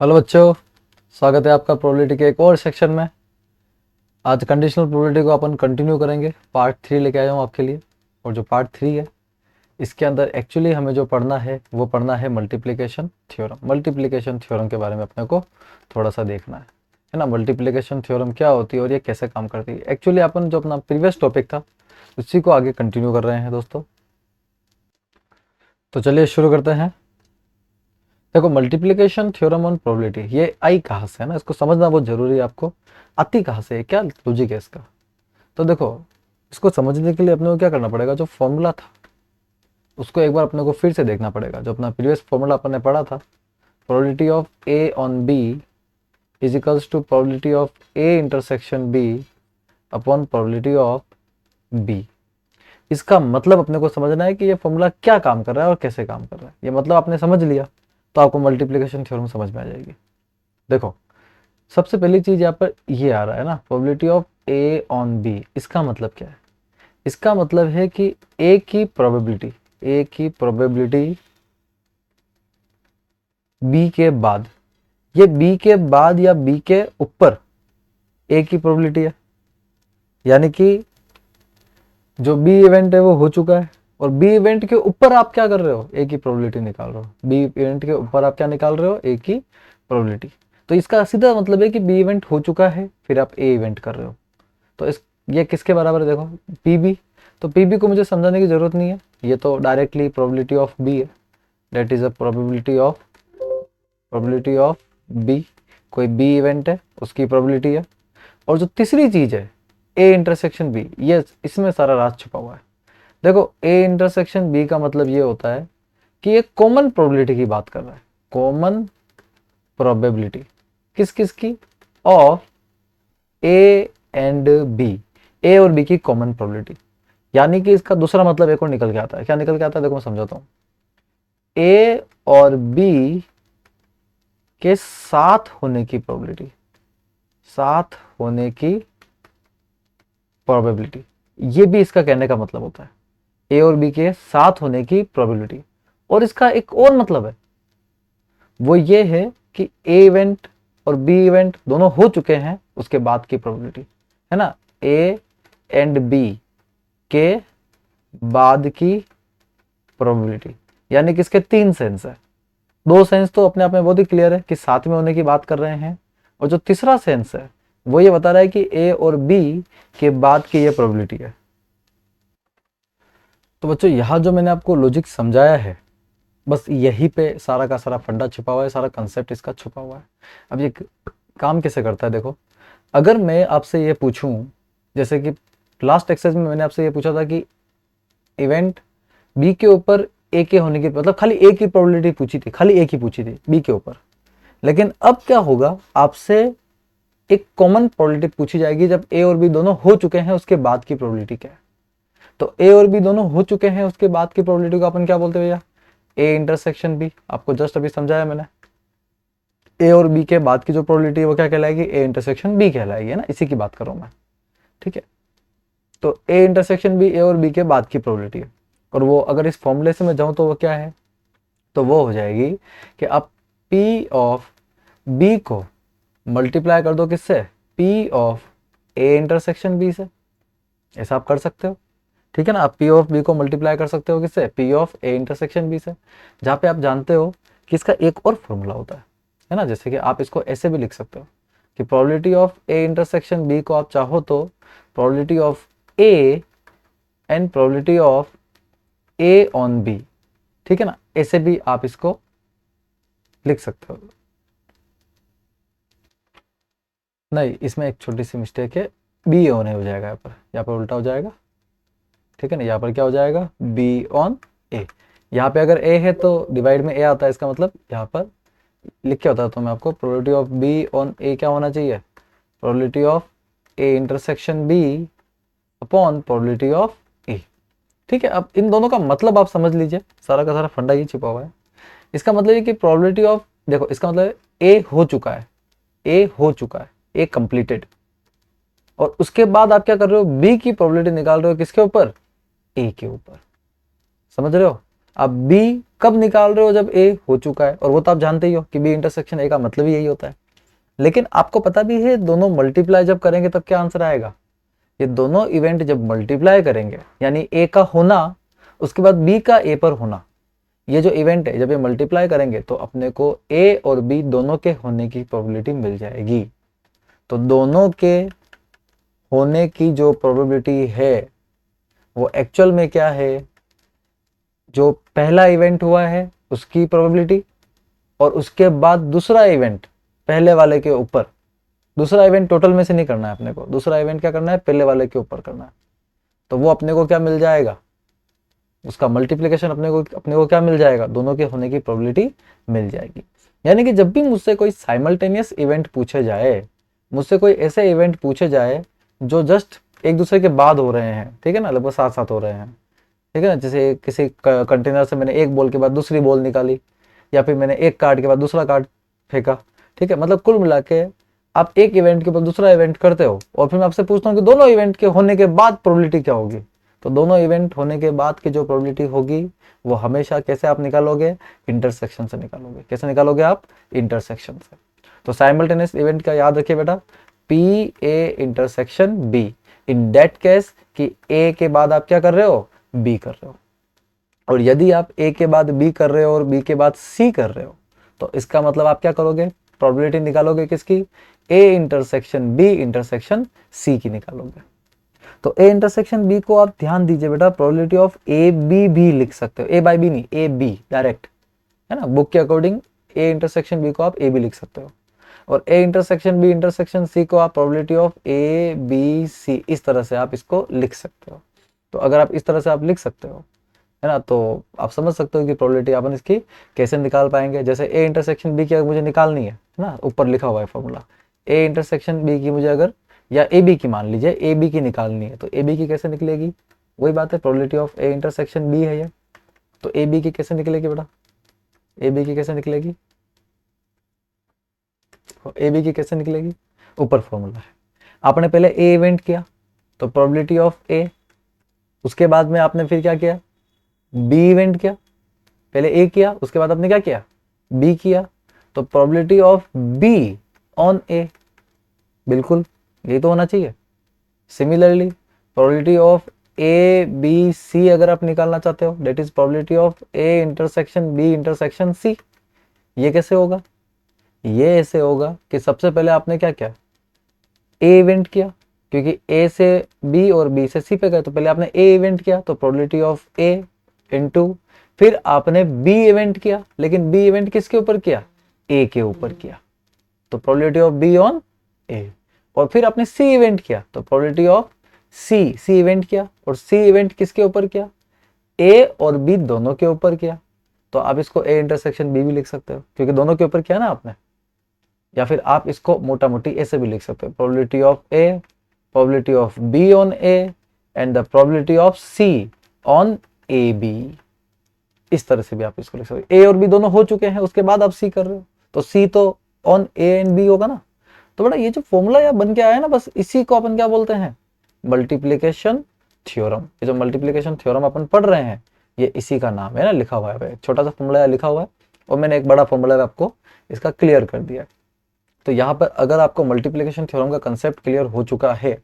Hello बच्चों, स्वागत है आपका प्रोबेबिलिटी के एक और सेक्शन में। आज कंडीशनल प्रोबेबिलिटी को अपन कंटिन्यू करेंगे। पार्ट 3 लेके आया हूँ आपके लिए। और जो पार्ट 3 है इसके अंदर एक्चुअली हमें जो पढ़ना है वो पढ़ना है मल्टीप्लिकेशन थ्योरम। मल्टीप्लिकेशन थ्योरम के बारे में अपने को थोड़ा सा देखना है ना। मल्टीप्लिकेशन थ्योरम क्या होती है और ये कैसे काम करती है। एक्चुअली अपन जो अपना प्रीवियस टॉपिक था उसी को आगे कंटिन्यू कर रहे हैं दोस्तों। तो चलिए शुरू करते हैं। देखो, मल्टीप्लिकेशन थ्योरम ऑन प्रोबेबिलिटी, ये आई कहाँ से है ना, इसको समझना बहुत जरूरी है आपको। आती कहाँ से है, क्या लॉजिक है इसका। तो देखो, इसको समझने के लिए अपने को क्या करना पड़ेगा, जो फॉर्मूला था उसको एक बार अपने को फिर से देखना पड़ेगा। जो अपना प्रीवियस फॉर्मूला अपन ने पढ़ा था, probability of A on B is equals to probability of A intersection B upon probability of B. इसका मतलब अपने को समझना है कि ये फॉर्मूला क्या काम कर रहा है और कैसे काम कर रहा है। ये मतलब आपने समझ लिया तो आपको मल्टीप्लिकेशन थ्योरम समझ में आ जाएगी। देखो, सबसे पहली चीज यहाँ पर ये आ रहा है ना, probability of A on B. इसका मतलब क्या है? इसका मतलब है कि ए की प्रोबेबिलिटी बी के बाद, ये बी के बाद या बी के ऊपर ए की प्रोबेबिलिटी है। यानी कि जो बी इवेंट है वो हो चुका है और बी इवेंट के ऊपर आप क्या कर रहे हो, ए की प्रोबेबिलिटी निकाल रहे हो। बी इवेंट के ऊपर आप क्या निकाल रहे हो, ए की प्रोबेबिलिटी। तो इसका सीधा मतलब है कि बी इवेंट हो चुका है फिर आप ए इवेंट कर रहे हो। तो इस ये किसके बराबर है, देखो पीबी। तो पीबी को मुझे समझाने की जरूरत नहीं है, ये तो डायरेक्टली प्रोबेबिलिटी ऑफ बी है। That is a probability of B. कोई बी इवेंट है उसकी प्रोबेबिलिटी है। और जो तीसरी चीज है ए इंटरसेक्शन बी, ये इसमें सारा राज छुपा हुआ है। देखो, ए इंटरसेक्शन बी का मतलब ये होता है कि ये कॉमन प्रोबेबिलिटी की बात कर रहा है। कॉमन प्रोबेबिलिटी किस किस की, ऑफ ए एंड बी। ए और बी की कॉमन प्रोबेबिलिटी। यानी कि इसका दूसरा मतलब एक और निकल के आता है। क्या निकल के आता है, देखो मैं समझाता हूं। ए और बी के साथ होने की प्रोबेबिलिटी, साथ होने की प्रोबेबिलिटी, ये भी इसका कहने का मतलब होता है। ए और बी के साथ होने की प्रोबेबिलिटी। और इसका एक और मतलब है, वो ये है कि ए इवेंट और बी इवेंट दोनों हो चुके हैं उसके बाद की प्रोबेबिलिटी, है ना। ए एंड बी के बाद की प्रोबेबिलिटी। यानी कि इसके तीन सेंस है। दो सेंस तो अपने आप में बहुत ही क्लियर है कि साथ में होने की बात कर रहे हैं। और जो तीसरा सेंस है वो ये बता रहा है कि ए और बी के बाद की ये प्रोबेबिलिटी है। तो बच्चों, यहाँ जो मैंने आपको लॉजिक समझाया है, बस यही पे सारा का सारा फंडा छुपा हुआ है, सारा कंसेप्ट इसका छुपा हुआ है। अब ये काम कैसे करता है, देखो। अगर मैं आपसे ये पूछूं, जैसे कि लास्ट एक्सरसाइज में मैंने आपसे ये पूछा था कि इवेंट बी के ऊपर ए के होने की, मतलब खाली ए की प्रोबेबिलिटी पूछी थी, खाली ए की पूछी थी बी के ऊपर। लेकिन अब क्या होगा, आपसे एक कॉमन प्रोबेबिलिटी पूछी जाएगी जब ए और बी दोनों हो चुके हैं उसके बाद की प्रोबेबिलिटी क्या है। तो ए और बी दोनों हो चुके हैं उसके बाद की प्रोबेबिलिटी को अपन क्या बोलते हैं भैया, ए इंटरसेक्शन बी। आपको जस्ट अभी समझाया मैंने। ए और बी के बाद की जो प्रोबेबिलिटी है वो क्या कहलाएगी, ए इंटरसेक्शन बी कहलाएगी, है ना। इसी की बात कर रहा हूं मैं, ठीक है। तो ए इंटरसेक्शन बी ए और बी के बाद की प्रोबेबिलिटी है। और वो अगर इस फॉर्मूले से मैं जाऊं तो वो क्या है, तो वो हो जाएगी कि आप पी ऑफ बी को मल्टीप्लाई कर दो किससे, P of A intersection B से। ऐसा आप कर सकते हो, ठीक है ना। आप पी ऑफ बी को मल्टीप्लाई कर सकते हो किससे, P of A intersection B से। जहाँ पे आप जानते हो कि इसका एक और फॉर्मूला होता है ना। जैसे कि आप इसको ऐसे भी लिख सकते हो कि probability of A intersection B को आप चाहो तो probability of A and probability of A on B, ठीक है ना। ऐसे भी आप इसको लिख सकते हो। नहीं, इसमें एक छोटी सी मिस्टेक है, बी ऑन ए हो जाएगा यहाँ पर उल्टा हो जाएगा, ठीक है ना। यहाँ पर क्या हो जाएगा, बी ऑन ए। यहाँ पे अगर ए है तो डिवाइड में ए आता है, इसका मतलब यहाँ पर लिख के होता है। तो मैं आपको probability of B on A क्या होना चाहिए, probability of A intersection B upon probability of A, ठीक है। अब इन दोनों का मतलब आप समझ लीजिए, सारा का सारा फंडा ही छिपा हुआ है। इसका मतलब है कि प्रोबेबिलिटी ऑफ, देखो इसका मतलब ए हो चुका है, ए हो चुका है, ए कंप्लीटेड। और उसके बाद आप क्या कर रहे हो, बी की प्रोबेबिलिटी निकाल रहे हो किसके ऊपर, ए के ऊपर। समझ रहे हो, आप बी कब निकाल रहे हो? जब ए हो चुका है, और वो तो आप जानते ही हो कि बी इंटरसेक्शन ए का मतलब ही यही होता है। लेकिन आपको पता भी है दोनों मल्टीप्लाई जब करेंगे तब क्या आंसर आएगा? ये दोनों इवेंट जब मल्टीप्लाई करेंगे, यानी ए का होना उसके बाद बी का ए पर होना, ये जो इवेंट है जब ये मल्टीप्लाई करेंगे तो अपने को ए और बी दोनों के होने की प्रोबेबिलिटी मिल जाएगी। तो दोनों के होने की जो प्रोबेबिलिटी है वो एक्चुअल में क्या है? जो पहला इवेंट हुआ है उसकी प्रोबेबिलिटी, और उसके बाद दूसरा इवेंट पहले वाले के ऊपर। दूसरा इवेंट टोटल में से नहीं करना है अपने को, दूसरा इवेंट क्या करना है? पहले वाले के ऊपर करना है। तो वो अपने को क्या मिल जाएगा? उसका मल्टीप्लिकेशन अपने को क्या मिल जाएगा? दोनों के होने की प्रोबेबिलिटी मिल जाएगी। यानी कि जब भी मुझसे कोई साइमल्टेनियस इवेंट पूछे जाए, मुझसे कोई ऐसे इवेंट पूछे जाए जो जस्ट एक दूसरे के बाद हो रहे हैं, ठीक है ना, लगभग साथ साथ हो रहे हैं, ठीक है ना, जैसे किसी कंटेनर से मैंने एक बॉल के बाद दूसरी बॉल निकाली, या फिर मैंने एक कार्ड के बाद दूसरा कार्ड फेंका, ठीक है, मतलब कुल मिला के आप एक इवेंट के ऊपर दूसरा इवेंट करते हो, और फिर मैं आपसे पूछता हूँ कि दोनों इवेंट के होने के बाद प्रोबेबिलिटी क्या होगी? तो दोनों इवेंट होने के बाद की जो प्रोबेबिलिटी होगी वो हमेशा कैसे आप निकालोगे? इंटरसेक्शन से निकालोगे। कैसे निकालोगे आप? इंटरसेक्शन से। तो साइमल्टेनियस इवेंट का याद रखिए बेटा, P A intersection B, in that case कि ए के बाद आप क्या कर रहे हो? बी कर रहे हो। और यदि आप ए के बाद बी कर रहे हो और बी के बाद सी कर रहे हो, तो इसका मतलब आप क्या करोगे? प्रोबेबिलिटी निकालोगे किसकी? A intersection B intersection C की निकालोगे। तो ए इंटरसेक्शन बी को आप ध्यान दीजिए बेटा, प्रोबेबिलिटी ऑफ ए बी भी लिख सकते हो, ए बाय बी नहीं, ए बी डायरेक्ट, है ना, बुक के अकॉर्डिंग ए इंटरसेक्शन बी को आप ए बी लिख सकते हो, और A intersection B intersection C को आप probability of A B C इस तरह से आप इसको लिख सकते हो। तो अगर आप इस तरह से आप लिख सकते हो, है ना, तो आप समझ सकते हो कि प्रोबेबिलिटी अपन इसकी कैसे निकाल पाएंगे। जैसे ए इंटरसेक्शन बी की अगर मुझे निकालनी है ना, ऊपर लिखा हुआ है फॉर्मूला, ए इंटरसेक्शन बी की मुझे अगर, या ए बी की मान लीजिए, ए बी की निकालनी है, तो ए बी की कैसे निकलेगी? वही बात है, probability of A intersection B है ये, तो ए बी की कैसे निकलेगी बेटा? ए बी की कैसे निकलेगी? ए बी की कैसे निकलेगी? ऊपर फॉर्मूला है, आपने पहले ए इवेंट किया तो प्रोबेबिलिटी ऑफ ए, उसके बाद में आपने फिर क्या किया? बी इवेंट किया, पहले ए किया उसके बाद आपने क्या किया? बी किया, तो probability of B on A, बिल्कुल यही तो होना चाहिए। Similarly probability of A B C अगर आप निकालना चाहते हो, that is probability of A intersection B intersection C. ये कैसे होगा? ये ऐसे होगा कि सबसे पहले आपने क्या किया? ए इवेंट किया, क्योंकि ए से बी और बी से सी पे गए, तो पहले आपने ए इवेंट किया, तो प्रोबेबिलिटी ऑफ ए इनटू, फिर आपने बी इवेंट किया, लेकिन बी इवेंट किसके ऊपर किया? ए के ऊपर किया, तो प्रोबेबिलिटी ऑफ बी ऑन ए, और फिर आपने सी इवेंट किया, तो प्रोबेबिलिटी ऑफ सी इवेंट किया, और सी इवेंट किसके ऊपर किया? ए और बी दोनों के ऊपर किया, तो आप इसको ए इंटरसेक्शन बी भी लिख सकते हो, क्योंकि दोनों के ऊपर किया ना आपने। या फिर आप इसको मोटा मोटी ऐसे भी लिख सकते हो, probability of A, probability of B on A, and the probability of C on A B. इस तरह से भी आप इसको लिख सकते हो। ए और बी दोनों हो चुके हैं, उसके बाद आप सी कर रहे हो, तो सी तो ऑन ए एंड बी होगा ना। तो बड़ा ये जो फॉर्मूला या बन के आया है ना, बस इसी को अपन क्या बोलते हैं? Multiplication theorem. ये जो मल्टीप्लिकेशन थ्योरम अपन पढ़ रहे हैं, ये इसी का नाम है ना, लिखा हुआ है, छोटा सा फॉर्मूला लिखा हुआ है, और मैंने एक बड़ा फॉर्मूला आपको इसका क्लियर कर दिया। तो यहाँ पर अगर आपको मल्टीप्लिकेशन थ्योरम का कंसेप्ट क्लियर हो चुका है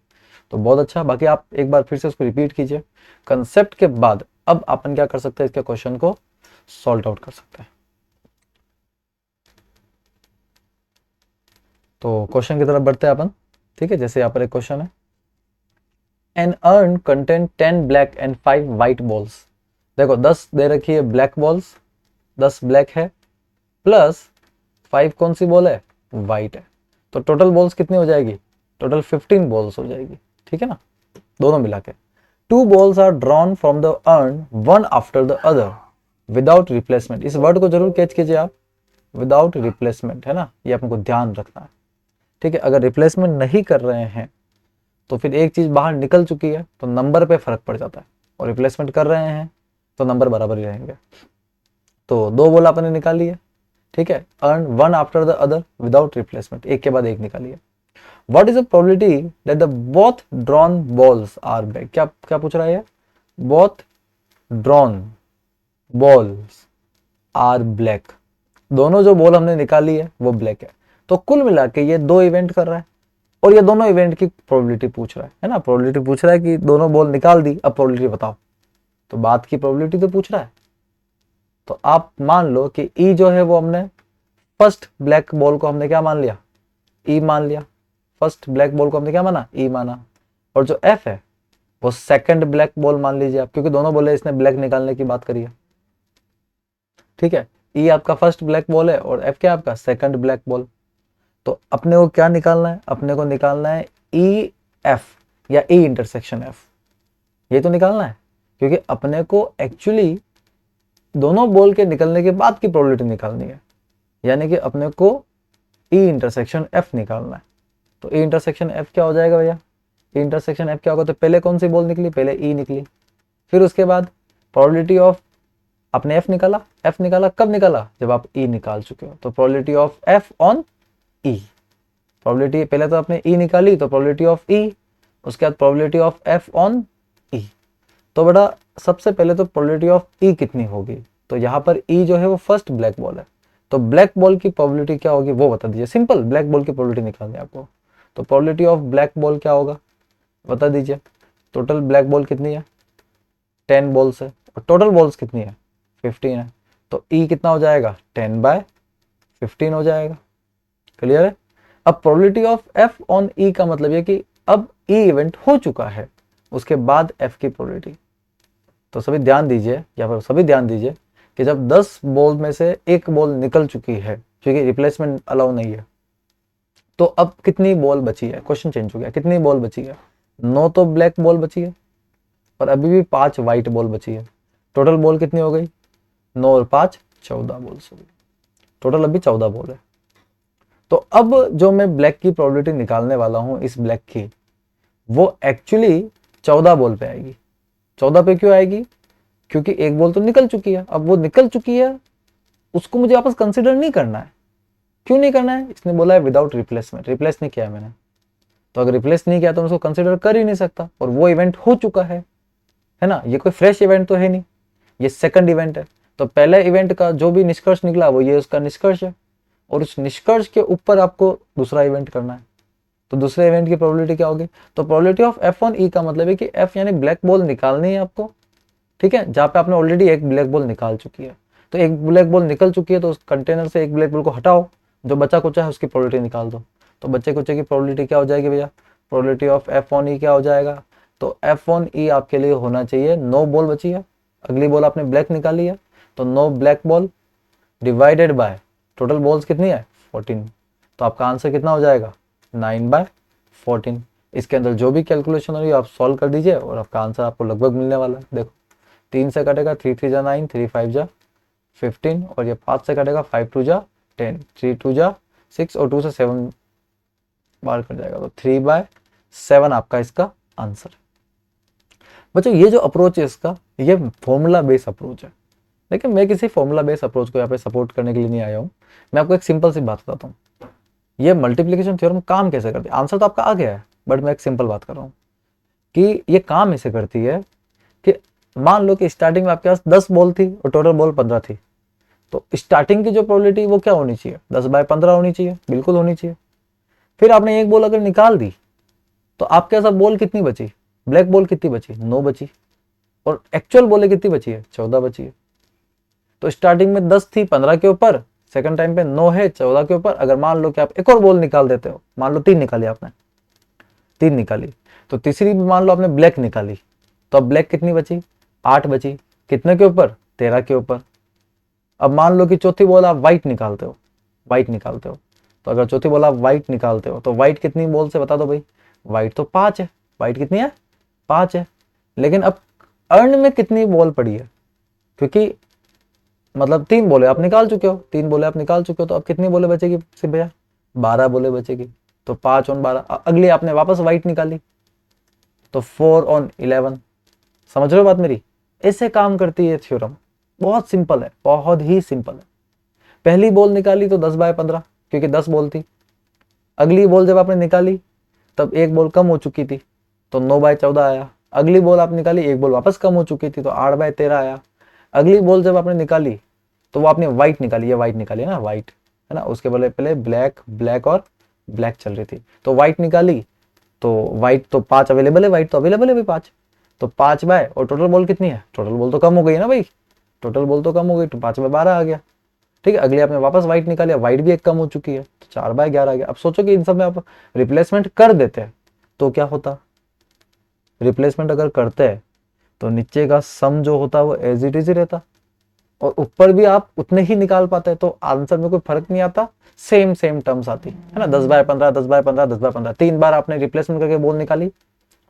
तो बहुत अच्छा, बाकी आप एक बार फिर से उसको रिपीट कीजिए। कंसेप्ट के बाद अब अपन क्या कर सकते हैं? इसके क्वेश्चन को सॉल्व आउट कर सकते हैं। तो क्वेश्चन की तरफ बढ़ते हैं अपन, ठीक है। जैसे यहाँ पर एक क्वेश्चन है, an urn contain 10 black and 5 white balls. देखो 10 दे रखी है ब्लैक बॉल्स, 10 ब्लैक है, प्लस 5 कौन सी बॉल है? व्हाइट है। तो टोटल बॉल्स कितनी हो जाएगी? टोटल 15 बॉल्स हो जाएगी, ठीक है ना, दोनों मिला के। 2 balls are drawn from the urn one after the other without replacement. इस वर्ड को जरूर कैच कीजिए आप, विदाउट रिप्लेसमेंट, है ना, ये आपको ध्यान रखना है, ठीक है। अगर रिप्लेसमेंट नहीं कर रहे हैं तो फिर एक चीज बाहर निकल चुकी है तो नंबर पे फर्क पड़ जाता है, और रिप्लेसमेंट कर रहे हैं तो नंबर बराबर ही रहेंगे। तो 2 बॉल आपने निकाली है, ठीक है, urn one after the other without replacement, एक के बाद एक निकालिए। What is the probability that the both drawn balls are back? क्या क्या पूछ रहा है? Both drawn balls are black. दोनों जो बॉल हमने निकाली है वो ब्लैक है। तो कुल मिला के ये 2 इवेंट कर रहा है और ये दोनों इवेंट की प्रोबेबिलिटी पूछ रहा है ना। प्रोबेबिलिटी पूछ रहा है कि दोनों बॉल निकाल दी, अब प्रोबेबिलिटी बताओ। तो बात की प्रोबेबिलिटी तो पूछ रहा है। तो आप मान लो कि ई जो है वो हमने फर्स्ट ब्लैक बॉल को हमने क्या मान लिया, ई मान लिया। फर्स्ट ब्लैक बॉल को हमने क्या माना, ई माना। और जो एफ है वो सेकंड ब्लैक बॉल मान लीजिए आप, क्योंकि दोनों बोले इसने ब्लैक निकालने की बात करी है। ठीक है, ई आपका फर्स्ट ब्लैक बॉल है और एफ क्या आपका सेकंड ब्लैक बॉल। तो अपने को क्या निकालना है, अपने को निकालना है ई एफ या ई इंटरसेक्शन एफ, ये तो निकालना है। क्योंकि अपने को एक्चुअली दोनों बॉल के निकलने के बाद की प्रोबेबिलिटी निकालनी है, यानी कि अपने को ई इंटरसेक्शन एफ निकालना है। तो ई इंटरसेक्शन एफ क्या हो जाएगा भैया, ई इंटरसेक्शन एफ क्या होगा, तो पहले कौन सी बॉल निकली, पहले ई निकली। फिर उसके बाद प्रोबेबिलिटी ऑफ, आपने एफ निकाला, एफ निकाला कब निकाला, जब आप ई निकाल चुके हो। तो probability of F on E, probability पहले तो आपने ई निकाली तो प्रोबेबिलिटी ऑफ ई, उसके बाद प्रोबेबिलिटी ऑफ एफ ऑन ई। तो बेटा सबसे पहले तो प्रोबेबिलिटी ऑफ ई कितनी होगी, तो यहाँ पर ई जो है वो फर्स्ट ब्लैक बॉल है, तो ब्लैक बॉल की प्रोबेबिलिटी क्या होगी वो बता दीजिए। सिंपल, ब्लैक बॉल की प्रोबेबिलिटी निकालनी है आपको। तो प्रोबेबिलिटी ऑफ ब्लैक बॉल क्या होगा बता दीजिए। टोटल ब्लैक बॉल कितनी है, 10 बॉल्स है, और टोटल बॉल्स कितनी है, 15 है। तो ई कितना हो जाएगा, 10/15 हो जाएगा। क्लियर है। अब प्रोबेबिलिटी ऑफ एफ ऑन ई का मतलब ये कि अब ई इवेंट हो चुका है, उसके बाद एफ की प्रोबेबिलिटी। तो सभी ध्यान दीजिए, यहाँ पर सभी ध्यान दीजिए कि जब 10 बॉल में से एक बॉल निकल चुकी है, क्योंकि रिप्लेसमेंट अलाउ नहीं है, तो अब कितनी बॉल बची है, क्वेश्चन चेंज हो गया, कितनी बॉल बची है, 9 तो ब्लैक बॉल बची है और अभी भी 5 व्हाइट बॉल बची है। टोटल बॉल कितनी हो गई, 9 और 5 14 बॉल्स हो गई। टोटल अभी 14 बॉल है। तो अब जो मैं ब्लैक की प्रोबेबिलिटी निकालने वाला हूं इस ब्लैक की, वो एक्चुअली 14 बॉल पे आएगी। 14 पे क्यों आएगी, क्योंकि एक बॉल तो निकल चुकी है। अब वो निकल चुकी है, उसको मुझे वापस कंसिडर नहीं करना है। क्यों नहीं करना है, इसने बोला है विदाउट रिप्लेसमेंट, रिप्लेस नहीं किया है मैंने। तो अगर रिप्लेस नहीं किया तो मैं उसको कंसिडर कर ही नहीं सकता, और वो इवेंट हो चुका है ना। ये कोई फ्रेश इवेंट तो है नहीं, ये सेकंड इवेंट है। तो पहले इवेंट का जो भी निष्कर्ष निकला वो ये उसका निष्कर्ष है, और उस निष्कर्ष के ऊपर आपको दूसरा इवेंट करना है। तो दूसरे इवेंट की प्रोबेबिलिटी क्या होगी, तो प्रोबेबिलिटी ऑफ एफ ऑन ई का मतलब है कि एफ यानी ब्लैक बॉल निकालनी है आपको। ठीक है, जहाँ पे आपने ऑलरेडी एक ब्लैक बॉल निकाल चुकी है। तो एक ब्लैक बॉल निकल चुकी है तो उस कंटेनर से एक ब्लैक बॉल को हटाओ, जो बचा कुचा है उसकी प्रोबेबिलिटी निकाल दो। तो बच्चे कुचे की प्रोबेबिलिटी क्या हो जाएगी भैया, प्रोबेबिलिटी ऑफ एफ ऑन ई क्या हो जाएगा, तो एफ ऑन ई आपके लिए होना चाहिए, 9 बॉल बची है, अगली बॉल आपने ब्लैक निकाली है, तो 9 black ball divided by total balls कितनी है 14। तो आपका आंसर कितना हो जाएगा 9/14। इसके अंदर जो भी कैलकुलेशन हो रही है आप सॉल्व कर दीजिए और आपका आंसर आपको लगभग मिलने वाला है। देखो 3 से कटेगा 3 3 जा 9, 3 5 जा 15, और ये 5 से कटेगा 5 2 जा 10, 3 2 जा 6 और 2 से 7 बार कट जाएगा, तो 3/7 आपका इसका आंसर है। बच्चों ये जो अप्रोच है इसका, ये फॉर्मूला बेस अप्रोच है, लेकिन मैं किसी फॉर्मूला बेस अप्रोच को यहाँ पे सपोर्ट करने के लिए नहीं आया हूँ। मैं आपको एक सिंपल सी बात बताता हूँ, ये मल्टीप्लिकेशन थ्योरम काम कैसे करती है। आंसर तो आपका आ गया है, बट मैं एक सिंपल बात कर रहा हूँ कि ये काम ऐसे करती है कि मान लो कि स्टार्टिंग में आपके पास 10 बॉल थी और टोटल बॉल 15 थी, तो स्टार्टिंग की जो प्रोबेबिलिटी वो क्या होनी चाहिए, 10/15 होनी चाहिए, बिल्कुल होनी चाहिए। फिर आपने एक बॉल अगर निकाल दी तो आपके पास बॉल कितनी बची, ब्लैक बॉल कितनी बची, 9 बची, और एक्चुअल बॉल कितनी बची है, 14 बची है। तो स्टार्टिंग में 10 थी 15 के ऊपर, सेकंड टाइम पे 9 है 14 के ऊपर। अगर मान लो कि आप एक और बॉल निकाल देते हो, मान लो 3 निकाली आपने, 3 निकाली, तो तीसरी भी मान लो आपने ब्लैक निकाली, तो अब ब्लैक कितनी बची, 8 बची, कितने के ऊपर, 13 के ऊपर। अब मान लो कि चौथी बॉल आप व्हाइट निकालते हो, व्हाइट निकालते हो, तो अगर चौथी बॉल आप व्हाइट निकालते हो तो व्हाइट कितनी बॉल से बता दो भाई, व्हाइट तो 5 है, व्हाइट कितनी है 5 है। लेकिन अब अर्न में कितनी बॉल पड़ी है, क्योंकि मतलब 3 बोले आप निकाल चुके हो, 3 बोले आप निकाल चुके हो, तो अब कितनी बोले बचेगी सिर्फ भैया, 12 बोले बचेगी। तो 5 और 12, अगली आपने वापस व्हाइट निकाली, तो 4 और 11। समझ रहे हो बात मेरी, ऐसे काम करती है थ्योरम, बहुत सिंपल है, बहुत ही सिंपल है। पहली बॉल निकाली तो 10/15, क्योंकि 10 बॉल थी। अगली बॉल जब आपने निकाली तब एक बॉल कम हो चुकी थी, तो 9/14 आया। अगली बॉल आप निकाली, एक बॉल वापस कम हो चुकी थी, तो 8/13 आया। अगली बॉल जब आपने निकाली तो वो आपने वाइट निकाली, ये वाइट निकाली ना, वाइट है ना, उसके पहले पहले ब्लैक, ब्लैक और ब्लैक चल रही थी, तो वाइट निकाली, तो वाइट तो 5 अवेलेबल है, वाइट तो अवेलेबल है भाई 5, तो 5 बाय, और टोटल बॉल कितनी है, टोटल बॉल तो कम हो गई है ना भाई, टोटल बॉल तो कम हो गई, तो 5 बाय 12 आ गया। ठीक है, अगले आपने वापस वाइट निकालिया, वाइट भी एक कम हो चुकी है, तो 4 बाय 11 आ गया। अब सोचो कि इन सब में आप रिप्लेसमेंट कर देते हैं तो क्या होता, रिप्लेसमेंट अगर करते हैं तो नीचे का सम जो होता है वो एज इट इज ही रहता, और ऊपर भी आप उतने ही निकाल पाते हैं, तो आंसर में कोई फर्क नहीं आता, सेम सेम टर्म्स आती है ना, 10 बाय 15, 10 बाय 15, 10 बाय 15, 3 बार आपने रिप्लेसमेंट करके बॉल निकाली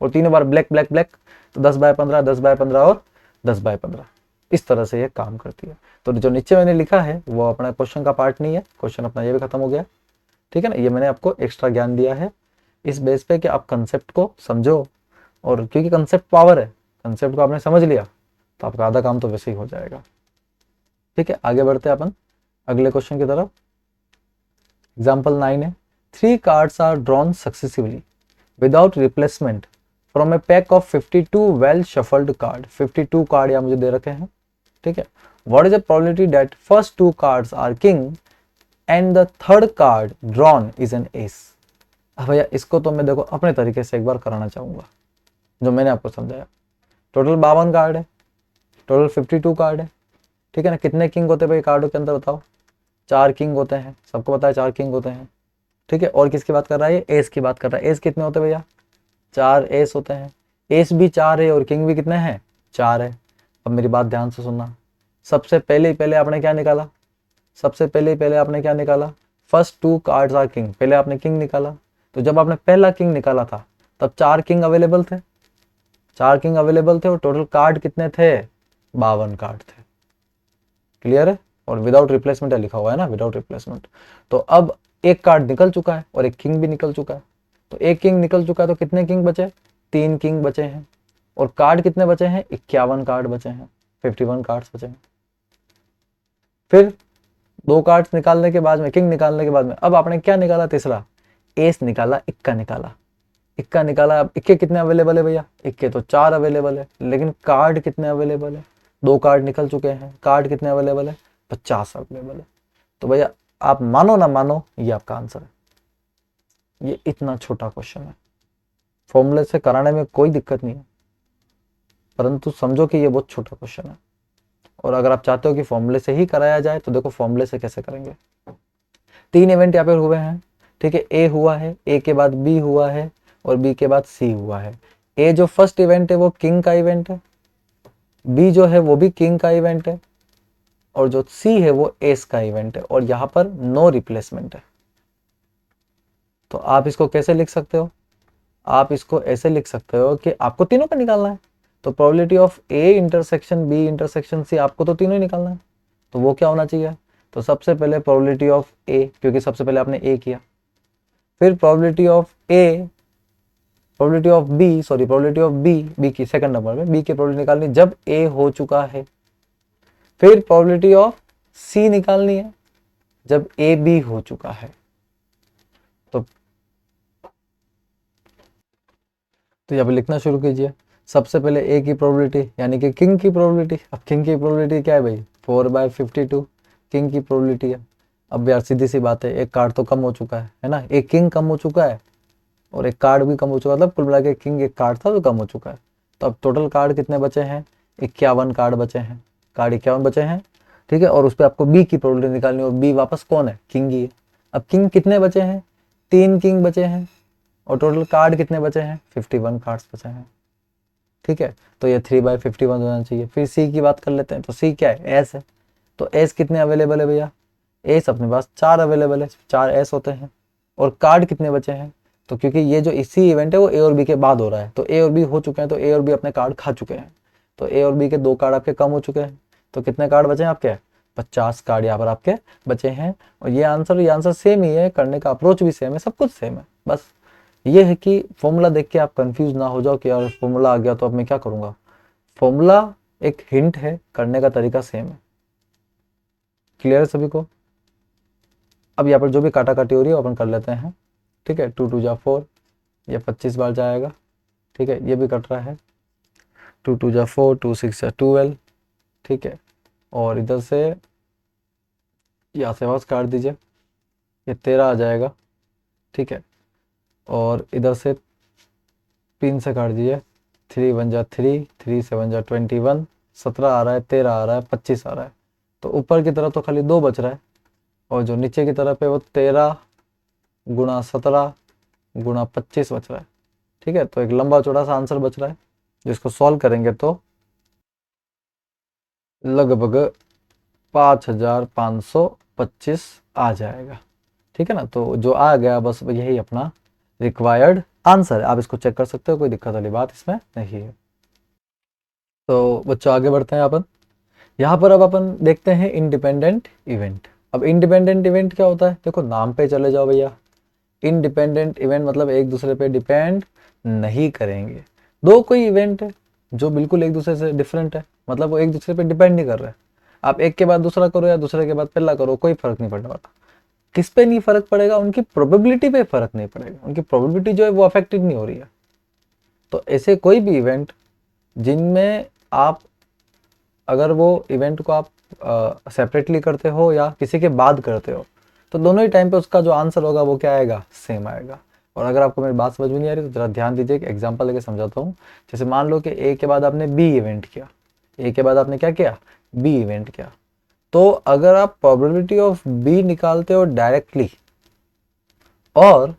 और तीनों बार ब्लैक ब्लैक ब्लैक, तो 10 बाय 15, 10 बाय 15 और 10 बाय 15, इस तरह से ये काम करती है। तो जो नीचे मैंने लिखा है वो अपना क्वेश्चन का पार्ट नहीं है, क्वेश्चन अपना ये भी खत्म हो गया। ठीक है ना, ये मैंने आपको एक्स्ट्रा ज्ञान दिया है इस बेस पे कि आप कंसेप्ट को समझो, और क्योंकि कंसेप्ट पावर है, कंसेप्ट को आपने समझ लिया तो आपका आधा काम तो वैसे ही हो जाएगा। ठीक है, आगे बढ़ते हैं अपन अगले क्वेश्चन की तरफ। एग्जाम्पल 9 है, 3 cards are drawn successively without replacement from a pack of 52 well shuffled card. 52 card यहाँ मुझे दे रखे हैं। ठीक है, what is the probability that first 2 cards are king and the third card drawn is an ace. भैया इसको तो मैं देखो अपने तरीके से एक बार कराना चाहूंगा, जो मैंने आपको समझाया। टोटल 52 कार्ड है, टोटल 52 कार्ड है। ठीक है ना, कितने किंग होते हैं भाई कार्डों के अंदर बताओ, 4 किंग होते हैं, सबको पता है 4 किंग होते हैं। ठीक है, और किसकी बात कर रहा है, ये एस की बात कर रहा है। एस कितने होते हैं भैया, 4 एस होते हैं। एस भी 4 है और किंग भी कितने हैं, 4 है। अब मेरी बात ध्यान से सुनना, सबसे पहले आपने क्या निकाला, सबसे पहले आपने क्या निकाला, फर्स्ट 2 कार्ड्स आर किंग, पहले आपने किंग निकाला। तो जब आपने पहला किंग निकाला था तब 4 किंग अवेलेबल थे, 4 किंग अवेलेबल थे, और टोटल कार्ड कितने थे, 52 कार्ड थे। क्लियर है, और विदाउट रिप्लेसमेंट लिखा हुआ है ना, विदाउट रिप्लेसमेंट। तो अब एक कार्ड निकल चुका है और एक किंग भी निकल चुका है, तो एक किंग निकल चुका है तो कितने किंग बचे, 3 किंग बचे हैं, और कार्ड कितने बचे हैं, 51 कार्ड बचे हैं, 51 कार्ड्स बचे हैं। फिर 2 कार्ड्स निकालने के बाद में, किंग निकालने के बाद में, अब आपने क्या निकाला, तीसरा एस निकाला, इक्का निकाला, इक्का निकाला। अब इक्के कितने अवेलेबल है भैया, इक्के तो 4 अवेलेबल है, लेकिन कार्ड कितने अवेलेबल है, 2 कार्ड निकल चुके हैं, कार्ड कितने अवेलेबल है, 50 अवेलेबल है। तो भैया आप मानो ना मानो ये आपका आंसर है। ये इतना छोटा क्वेश्चन है, फॉर्मूले से कराने में कोई दिक्कत नहीं है, परंतु समझो कि ये बहुत छोटा क्वेश्चन है। और अगर आप चाहते हो कि फॉर्मूले से ही कराया जाए तो देखो फॉर्मूले से कैसे करेंगे। 3 इवेंट यहाँ पे हुए हैं। ठीक है, ए हुआ है, ए के बाद बी हुआ है, और बी के बाद सी हुआ है। ए जो फर्स्ट इवेंट है वो किंग का इवेंट है, बी जो है वो भी किंग का इवेंट है, और जो सी है वो एस का इवेंट है, और यहाँ पर नो रिप्लेसमेंट है। तो आप इसको कैसे लिख सकते हो, आप इसको ऐसे लिख सकते हो कि आपको तीनों का निकालना है, तो probability of A intersection B intersection C, आपको तो तीनों ही निकालना है, तो वो क्या होना चाहिए, तो सबसे पहले प्रोबेबिलिटी ऑफ ए, क्योंकि सबसे पहले आपने ए किया, फिर probability of A, probability of B, sorry probability of B, B की सेकंड नंबर में बी की प्रोबेबिलिटी निकालनी जब ए हो चुका है, फिर प्रोबेबिलिटी ऑफ सी निकालनी है जब ए बी हो चुका है। तो यहाँ पे लिखना शुरू कीजिए, सबसे पहले ए की प्रोबेबिलिटी यानी कि किंग की प्रोबेबिलिटी। अब किंग की प्रोबेबिलिटी क्या है भाई, 4/52 किंग की प्रोबेबिलिटी है। अब यार सीधी सी बात है, एक कार्ड तो कम हो चुका है ना, एक किंग कम हो चुका है और एक कार्ड भी कम हो चुका है, मतलब कुल मिला के किंग एक कार्ड था तो कम हो चुका है। तो अब टोटल कार्ड कितने बचे हैं, 51 कार्ड बचे हैं, कार्ड 51 बचे हैं। ठीक है, और उस पर आपको बी की प्रोबेबिलिटी निकालनी हो, बी वापस कौन है, किंग ही है। अब किंग कितने बचे हैं, 3 किंग बचे हैं, और टोटल कार्ड कितने बचे हैं, 51 कार्ड्स बचे हैं। ठीक है, तो ये 3/51 होना चाहिए। फिर सी की बात कर लेते हैं, तो सी क्या है, एस है। तो एस कितने अवेलेबल है भैया, एस अपने पास 4 अवेलेबल है, 4 एस होते हैं। और कार्ड कितने बचे हैं, तो क्योंकि ये जो इसी इवेंट है वो ए और बी के बाद हो रहा है, तो ए और बी हो चुके हैं, तो ए और बी अपने कार्ड खा चुके हैं, तो ए और बी के 2 कार्ड आपके कम हो चुके हैं। तो कितने कार्ड बचे हैं आपके, 50 कार्ड यहाँ पर आपके बचे हैं। और ये आंसर सेम ही है, करने का अप्रोच भी सेम है, सब कुछ सेम है। बस ये है कि फॉर्मूला देख के आप कंफ्यूज ना हो जाओ कि यार फॉर्मूला आ गया तो अब मैं क्या करूंगा। फॉर्मूला एक हिंट है, करने का तरीका सेम है। क्लियर है सभी को। अब यहाँ पर जो भी काटा काटी हो रही है अपन कर लेते हैं। ठीक है, 2 2 जा 4, ये 25 बार जाएगा। ठीक है, ये भी कट रहा है, 2 2 जा 4, 2 6 जा 12। ठीक है, और इधर से यहाँ से आवाज़ काट दीजिए, ये 13 आ जाएगा, ठीक है। और इधर से पिन से काट दीजिए, 3 1 जा 3, 3 7 जा 21, 17 आ रहा है, 13 आ रहा है, 25 आ रहा है। तो ऊपर की तरफ तो खाली 2 बच रहा है, और जो नीचे की तरफ है वो 13 गुणा 17 गुणा 25 बच रहा है, ठीक है। तो एक लंबा चौड़ा सा आंसर बच रहा है, जिसको सॉल्व करेंगे तो लगभग 5525 आ जाएगा, ठीक है ना। तो जो आ गया बस यही अपना रिक्वायर्ड आंसर है। आप इसको चेक कर सकते हो, कोई दिक्कत वाली बात इसमें नहीं है। तो बच्चों आगे बढ़ते हैं अपन। यहाँ पर अब अपन देखते हैं इंडिपेंडेंट इवेंट। अब इंडिपेंडेंट इवेंट क्या होता है, देखो नाम पे चले जाओ भैया। इंडिपेंडेंट इवेंट मतलब एक दूसरे पे डिपेंड नहीं करेंगे। दो कोई इवेंट है जो बिल्कुल एक दूसरे से डिफरेंट है, मतलब वो एक दूसरे पे डिपेंड नहीं कर रहे। आप एक के बाद दूसरा करो या दूसरे के बाद पहला करो, कोई फर्क नहीं पड़ने वाला। किस पे नहीं फर्क पड़ेगा, उनकी प्रोबेबिलिटी पे फर्क नहीं पड़ेगा, उनकी प्रोबेबिलिटी जो है वो अफेक्टेड नहीं हो रही है। तो ऐसे कोई भी इवेंट जिनमें आप, अगर वो इवेंट को आप सेपरेटली करते हो या किसी के बाद करते हो, तो दोनों ही टाइम पे उसका जो आंसर होगा वो क्या आएगा, सेम आएगा। और अगर आपको मेरी बात समझ में नहीं आ रही तो जरा ध्यान दीजिए, एक एग्जांपल लेके समझाता हूँ। जैसे मान लो कि ए के बाद आपने बी इवेंट किया, ए के बाद आपने क्या किया, बी इवेंट किया। तो अगर आप प्रोबेबिलिटी ऑफ बी निकालते हो डायरेक्टली, और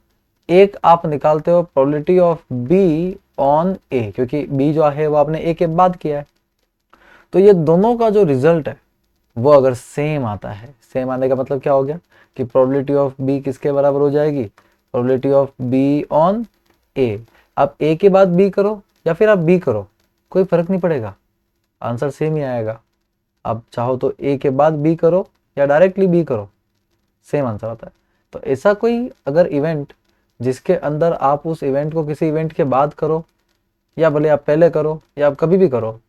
एक आप निकालते हो प्रोबेबिलिटी ऑफ बी ऑन ए, क्योंकि बी जो है वो आपने ए के बाद किया है, तो ये दोनों का जो रिजल्ट है वो अगर सेम आता है, सेम आने का मतलब क्या हो गया कि प्रोबेबिलिटी ऑफ बी किसके बराबर हो जाएगी, प्रोबेबिलिटी ऑफ बी ऑन ए। आप ए के बाद बी करो या फिर आप बी करो, कोई फर्क नहीं पड़ेगा, आंसर सेम ही आएगा। आप चाहो तो ए के बाद बी करो या डायरेक्टली बी करो, सेम आंसर आता है। तो ऐसा कोई अगर इवेंट जिसके अंदर आप उस इवेंट को किसी इवेंट के बाद करो या भले आप पहले करो या आप कभी भी करो,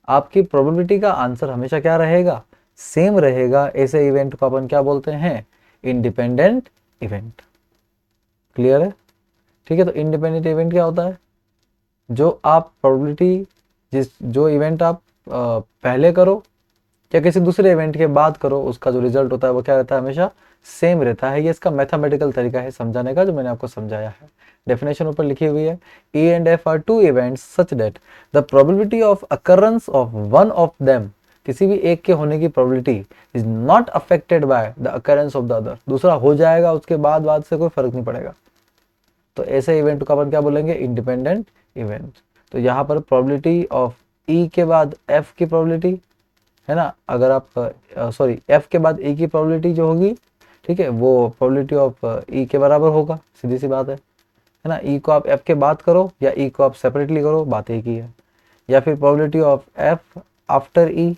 आपकी प्रोबेबिलिटी का आंसर हमेशा क्या रहेगा, सेम रहेगा। ऐसे इवेंट को अपन क्या बोलते हैं, इंडिपेंडेंट इवेंट। क्लियर है, ठीक है। तो इंडिपेंडेंट इवेंट क्या होता है, जो आप प्रोबेबिलिटी, जो इवेंट आप पहले करो या किसी दूसरे इवेंट के बाद करो, उसका जो रिजल्ट होता है वो क्या रहता है, हमेशा सेम रहता है। ये इसका मैथमेटिकल तरीका है समझाने का, जो मैंने आपको समझाया है। डेफिनेशन ऊपर लिखी हुई है, E and F are two events such that the probability of occurrence of one of them, किसी भी एक के होने की probability is not affected by the occurrence of the other. दूसरा हो जाएगा उसके बाद से कोई फर्क नहीं पड़ेगा। तो ऐसे इवेंट को अपन क्या बोलेंगे, इंडिपेंडेंट इवेंट। तो यहाँ पर प्रोबेबिलिटी ऑफ E के बाद F की प्रोबेबिलिटी है ना, अगर आप सॉरी F के बाद E की प्रोबेबिलिटी जो होगी, ठीक है, वो प्रोबेबिलिटी ऑफ E के बराबर होगा, सीधी सी बात है ना। E को आप F के बाद करो या E को आप सेपरेटली करो, बात एक ही है। या फिर probability of F after E,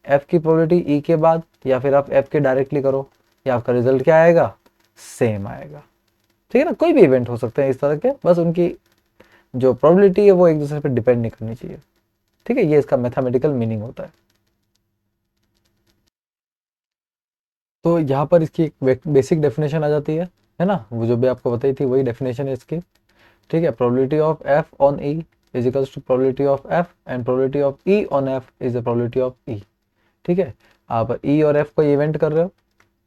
F की प्रोबेबिलिटी E के बाद, या फिर आप F के डायरेक्टली करो, या आपका रिजल्ट क्या आएगा, सेम आएगा, ठीक है ना। कोई भी इवेंट हो सकते हैं इस तरह के, बस उनकी जो प्रोबेबिलिटी है वो एक दूसरे पर डिपेंड नहीं करनी चाहिए, ठीक है। ये इसका मैथमेटिकल मीनिंग होता है। तो यहाँ पर इसकी एक बेसिक डेफिनेशन आ जाती है ना, वो जो भी आपको बताई थी वही डेफिनेशन है इसकी, ठीक है। Probability of F on E is equals to probability of F and probability of E on F is the probability of E, ठीक है। आप ई और एफ को इवेंट कर रहे हो,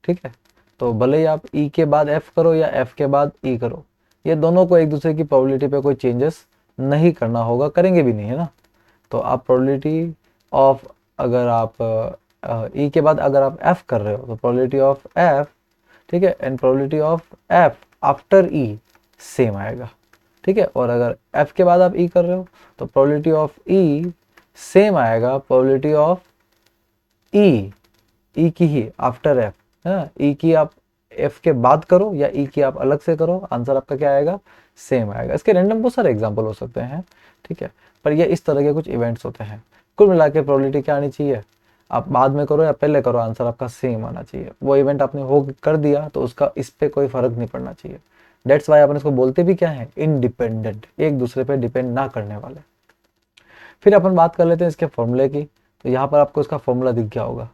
ठीक है, तो भले ही आप ई के बाद एफ करो या एफ के बाद ई करो, ये दोनों को एक दूसरे की प्रोबेबिलिटी पे कोई चेंजेस नहीं करना होगा, करेंगे भी नहीं, है ना। तो आप प्रोबेबिलिटी ऑफ, अगर आप ई के बाद अगर आप एफ कर रहे हो तो प्रोबेबिलिटी ऑफ एफ, ठीक है, and probability of F after E same आएगा, ठीक है। और अगर एफ के बाद आप ई कर रहे हो तो प्रोबेबिलिटी ऑफ ई सेम आएगा, प्रोबेबिलिटी ऑफ ई की ही आफ्टर एफ, है ना। ई की आप एफ के बाद करो या ई की आप अलग से करो, आंसर आपका क्या आएगा, सेम आएगा। इसके रैंडम बहुत सारे एग्जांपल हो सकते हैं, ठीक है, पर ये इस तरह के कुछ इवेंट्स होते हैं। कुल मिला के प्रोबेबिलिटी क्या आनी चाहिए, आप बाद में करो या पहले करो, आंसर आपका सेम आना चाहिए। वो इवेंट आपने हो कर दिया तो उसका इस पे कोई फर्क नहीं पड़ना चाहिए। डेट्स वाई अपन इसको बोलते भी क्या है, इंडिपेंडेंट, एक दूसरे पे डिपेंड ना करने वाले। फिर अपन बात कर लेते हैं इसके फॉर्मूले की। तो यहाँ पर आपको इसका फॉर्मूला दिख गया होगा,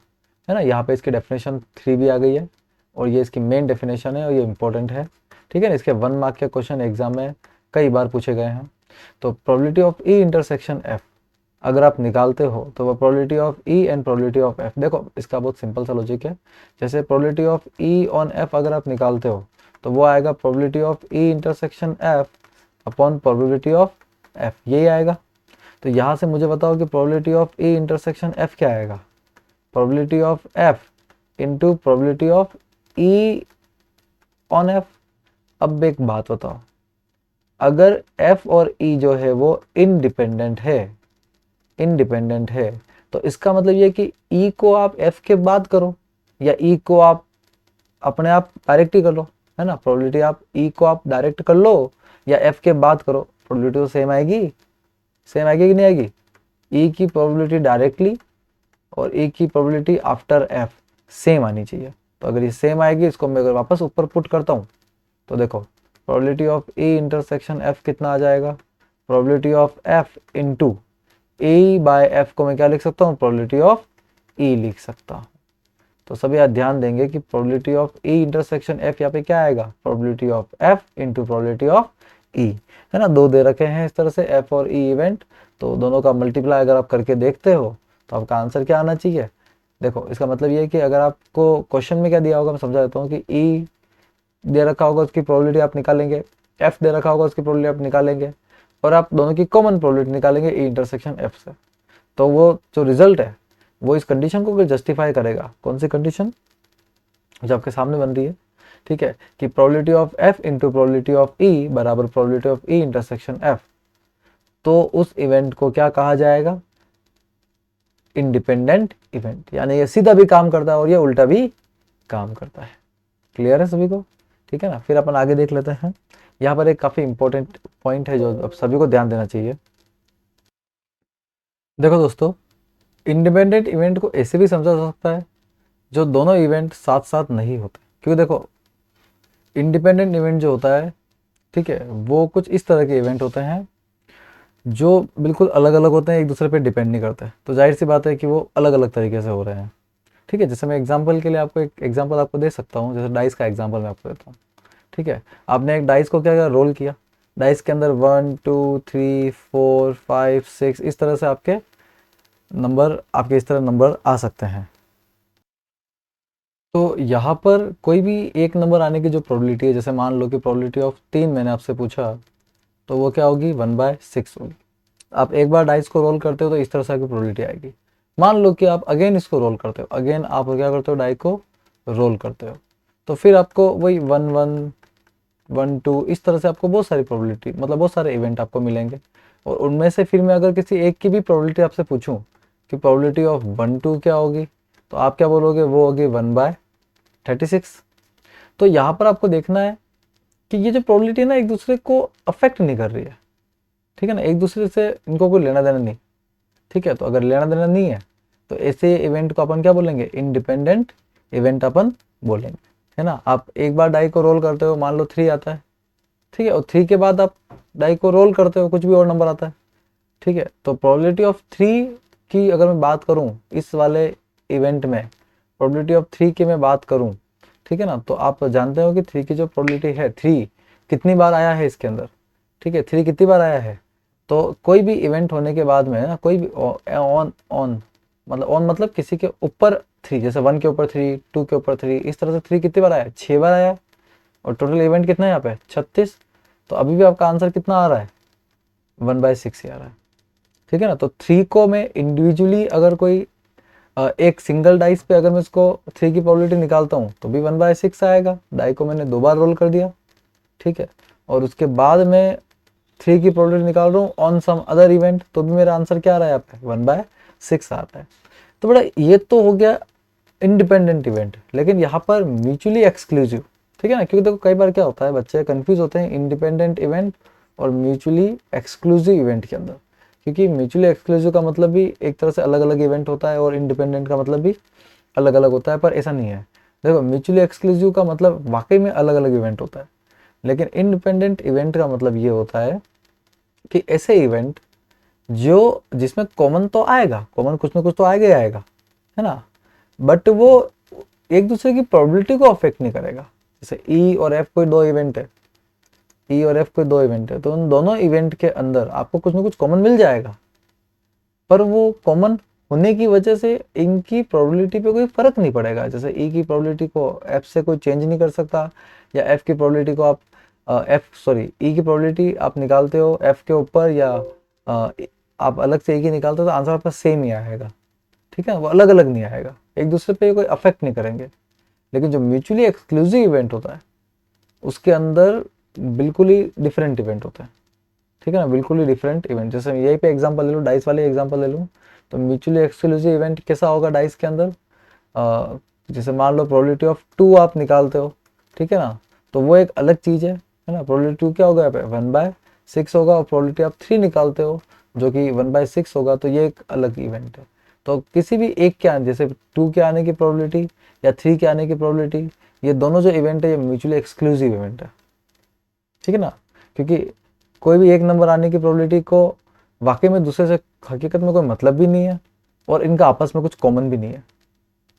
है ना। यहाँ पे इसकी डेफिनेशन 3 भी आ गई है और ये इसकी मेन डेफिनेशन है और ये इंपॉर्टेंट है, ठीक है ना। इसके 1 मार्क के क्वेश्चन एग्जाम में कई बार पूछे गए हैं। तो probability of E intersection F, अगर आप निकालते हो तो वो probability of E and probability of F, देखो इसका बहुत सिंपल सा लॉजिक है। जैसे probability of E on F अगर आप निकालते हो तो वो आएगा probability of E intersection F upon probability of F, यही आएगा। तो यहाँ से मुझे बताओ कि probability of E intersection F क्या आएगा, probability of F into probability of E on F. अब एक बात बताओ, अगर एफ और ई जो है वो इंडिपेंडेंट है तो इसका मतलब ये कि ई को आप एफ के बाद करो या ई को आप अपने आप डायरेक्ट ही कर लो, है ना। प्रोबेबिलिटी आप ई को आप डायरेक्ट कर लो या एफ के बाद करो, प्रोबेबिलिटी तो सेम आएगी कि नहीं आएगी। ई की प्रोबेबिलिटी डायरेक्टली और ई की प्रोबेबिलिटी आफ्टर एफ सेम आनी चाहिए। तो अगर ये सेम आएगी, इसको मैं अगर वापस ऊपर पुट करता हूँ तो देखो probability of E intersection F कितना आ जाएगा, probability of F into A by F को मैं क्या लिख सकता हूँ, प्रोबेबिलिटी ऑफ ई लिख सकता हूँ। तो सभी आप ध्यान देंगे कि probability of E intersection F यहाँ पे क्या आएगा, probability of F into probability of E, है ना। दो दे रखे हैं इस तरह से एफ और ई इवेंट, तो दोनों का मल्टीप्लाई अगर आप करके देखते हो तो आपका आंसर क्या आना चाहिए। देखो इसका मतलब ये है कि अगर आपको क्वेश्चन में क्या दिया होगा, मैं समझा देता हूँ कि ई दे रखा होगा उसकी प्रोबेबिलिटी आप निकालेंगे, एफ दे रखा होगा उसकी प्रोबेबिलिटी आप निकालेंगे और आप दोनों की कॉमन प्रोबेबिलिटी निकालेंगे ई इंटरसेक्शन एफ से। तो वो जो रिजल्ट है वो इस कंडीशन को जस्टिफाई करेगा। कौन सी कंडीशन, जो आपके सामने बन रही है, ठीक है, कि probability of F into probability of E बराबर probability of E intersection F. तो उस इवेंट को क्या कहा जाएगा, इंडिपेंडेंट इवेंट, यानी ये सीधा भी काम करता है और ये उल्टा भी काम करता है। क्लियर है सभी को, ठीक है ना। फिर अपन आगे देख लेते हैं। यहाँ पर एक काफी इंपॉर्टेंट पॉइंट है जो अब सभी को ध्यान देना चाहिए। देखो दोस्तों, इंडिपेंडेंट इवेंट को ऐसे भी समझा जा सकता है जो दोनों इवेंट साथ साथ नहीं होते। क्योंकि देखो इंडिपेंडेंट इवेंट जो होता है, ठीक है, वो कुछ इस तरह के इवेंट होते हैं जो बिल्कुल अलग अलग होते हैं, एक दूसरे पे डिपेंड नहीं करते। तो जाहिर सी बात है कि वो अलग अलग तरीके से हो रहे हैं, ठीक है। जैसे मैं एग्जाम्पल के लिए आपको एक एग्जाम्पल आपको दे सकता हूँ, जैसे डाइस का एग्जाम्पल मैं आपको देता हूँ, ठीक है। आपने एक डाइस को क्या किया, रोल किया, डाइस के अंदर 1 2 3 4 5 6 इस तरह से आपके नंबर, आपके इस तरह नंबर आ सकते हैं। तो यहाँ पर कोई भी एक नंबर आने की जो प्रोबेबिलिटी है, जैसे मान लो कि प्रोबेबिलिटी ऑफ 3 मैंने आपसे पूछा, तो वो क्या होगी, 1/6 होगी। आप एक बार डाइस को रोल करते हो तो इस तरह से आपकी प्रोबेबिलिटी आएगी। मान लो कि आप अगेन इसको रोल करते हो, अगेन आप क्या करते हो, डाई को रोल करते हो, तो फिर आपको वही 1 1 1 2 इस तरह से आपको बहुत सारी प्रोबेबिलिटी, मतलब बहुत सारे इवेंट आपको मिलेंगे। और उनमें से फिर मैं अगर किसी एक की भी प्रोबेबिलिटी आपसे पूछूं कि प्रोबेबिलिटी ऑफ 1 2 क्या होगी, तो आप क्या बोलोगे, वो होगी 1/36। तो यहाँ पर आपको देखना है कि ये जो प्रोबेबिलिटी है ना, एक दूसरे को अफेक्ट नहीं कर रही है, ठीक है ना, एक दूसरे से इनको कोई लेना देना नहीं, ठीक है। तो अगर लेना देना नहीं है तो ऐसे इवेंट को अपन क्या बोलेंगे, इंडिपेंडेंट इवेंट अपन बोलेंगे, है ना। आप एक बार डाई को रोल करते हो, मान लो 3 आता है, ठीक है, और 3 के बाद आप डाई को रोल करते हो, कुछ भी और नंबर आता है, ठीक है। तो प्रोबेबिलिटी ऑफ 3 की अगर मैं बात करूं इस वाले इवेंट में, प्रोबेबिलिटी ऑफ 3 की मैं बात करूं, ठीक है ना, तो आप जानते हो कि 3 की जो प्रोबेबिलिटी है, 3 कितनी बार आया है इसके अंदर, ठीक है, 3 कितनी बार आया है। तो कोई भी इवेंट होने के बाद में ना, कोई भी ऑन मतलब किसी के ऊपर 3, जैसे 1 के ऊपर 3, 2 के ऊपर 3, इस तरह से 3 कितनी बार आया, 6 बार आया। और टोटल इवेंट कितना है यहाँ पे, 36। तो अभी भी आपका आंसर कितना आ रहा है, 1/6 ही आ रहा है, ठीक है ना। तो 3 को मैं इंडिविजुअली अगर कोई एक सिंगल डाइस पे अगर मैं इसको 3 की प्रोबेबिलिटी निकालता हूँ तो भी 1/6 आएगा। डाई को मैंने 2 बार रोल कर दिया, ठीक है, और उसके बाद में 3 की प्रोबेबिलिटी निकाल रहा हूँ ऑन सम अदर इवेंट, तो भी मेरा आंसर क्या आ रहा है, यहाँ पे 1/6 आ रहा है। तो बड़ा ये तो हो गया इंडिपेंडेंट इवेंट, लेकिन यहाँ पर म्यूचुअली एक्सक्लूसिव, ठीक है ना। क्योंकि देखो कई बार क्या होता है, बच्चे कंफ्यूज होते हैं इंडिपेंडेंट इवेंट और म्यूचुअली एक्सक्लूसिव इवेंट के अंदर। क्योंकि म्यूचुअली एक्सक्लूसिव का मतलब भी एक तरह से अलग अलग इवेंट होता है और इंडिपेंडेंट का मतलब भी अलग अलग होता है, पर ऐसा नहीं है। देखो म्यूचुअली एक्सक्लूसिव का मतलब वाकई में अलग अलग इवेंट होता है, लेकिन इंडिपेंडेंट इवेंट का मतलब ये होता है कि ऐसे इवेंट जो जिसमें कॉमन तो आएगा, कॉमन कुछ ना कुछ तो आएगा ही आएगा, है ना, बट वो एक दूसरे की प्रोबेबिलिटी को अफेक्ट नहीं करेगा। जैसे ई और एफ कोई 2 इवेंट है, ई और एफ कोई 2 इवेंट है, तो उन दोनों इवेंट के अंदर आपको कुछ ना कुछ कॉमन मिल जाएगा, पर वो कॉमन होने की वजह से इनकी प्रोबेबिलिटी पे कोई फर्क नहीं पड़ेगा। जैसे ई की प्रोबेबिलिटी को एफ से कोई चेंज नहीं कर सकता, या एफ की प्रोबेबिलिटी को आप ई की प्रोबेबिलिटी आप निकालते हो एफ के ऊपर, या आप अलग से ई की निकालते हो, तो आंसर आपका सेम ही आएगा। ठीक है, वो अलग अलग नहीं आएगा, एक दूसरे पे कोई अफेक्ट नहीं करेंगे। लेकिन जो म्यूचुअली एक्सक्लूसिव इवेंट होता है उसके अंदर बिल्कुल ही डिफरेंट इवेंट होता है। ठीक है ना, बिल्कुल ही डिफरेंट इवेंट। जैसे यही पे एग्जांपल ले लूँ, डाइस वाले एग्जांपल ले लूँ, तो म्यूचुअली एक्सक्लूसिव इवेंट कैसा होगा डाइस के अंदर? जैसे मान लो प्रोबेबिलिटी ऑफ 2 आप निकालते हो, ठीक है ना, तो वो एक अलग चीज़ है ना। प्रोबेबिलिटी 2 क्या होगा, 1/6 होगा, और प्रोबेबिलिटी आप 3 निकालते हो जो कि 1/6 होगा, तो ये एक अलग इवेंट है। तो किसी भी एक के आने, जैसे 2 के आने की प्रोबेबिलिटी या 3 के आने की प्रोबेबिलिटी, ये दोनों जो इवेंट है ये म्यूचुअली एक्सक्लूसिव इवेंट है। ठीक है ना, क्योंकि कोई भी एक नंबर आने की प्रोबेबिलिटी को वाकई में दूसरे से हकीकत में कोई मतलब भी नहीं है, और इनका आपस में कुछ कॉमन भी नहीं है।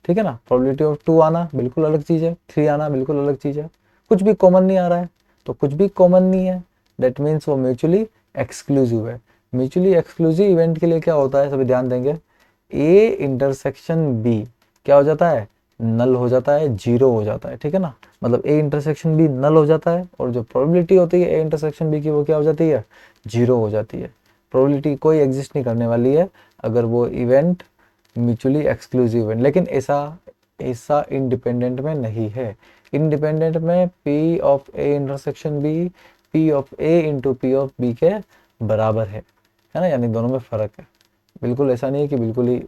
ठीक है ना, प्रोबेबिलिटी ऑफ 2 आना बिल्कुल अलग चीज़ है, 3 आना बिल्कुल अलग चीज़ है, कुछ भी कॉमन नहीं आ रहा है, तो कुछ भी कॉमन नहीं है, दैट मीन्स वो म्यूचुअली एक्सक्लूसिव है। म्यूचुअली एक्सक्लूसिव इवेंट के लिए क्या होता है, सभी ध्यान देंगे, ए इंटरसेक्शन बी क्या हो जाता है, नल हो जाता है, जीरो हो जाता है। ठीक है ना, मतलब ए इंटरसेक्शन बी नल हो जाता है, और जो प्रोबेबिलिटी होती है ए इंटरसेक्शन बी की वो क्या हो जाती है, जीरो हो जाती है। प्रोबेबिलिटी कोई एग्जिस्ट नहीं करने वाली है अगर वो इवेंट म्यूचुअली एक्सक्लूसिव इवेंट। लेकिन ऐसा ऐसा इंडिपेंडेंट में नहीं है। इंडिपेंडेंट में P of A intersection B P of A into P of B के बराबर है ना, यानी दोनों में फर्क है। बिल्कुल ऐसा नहीं है कि बिल्कुल ही।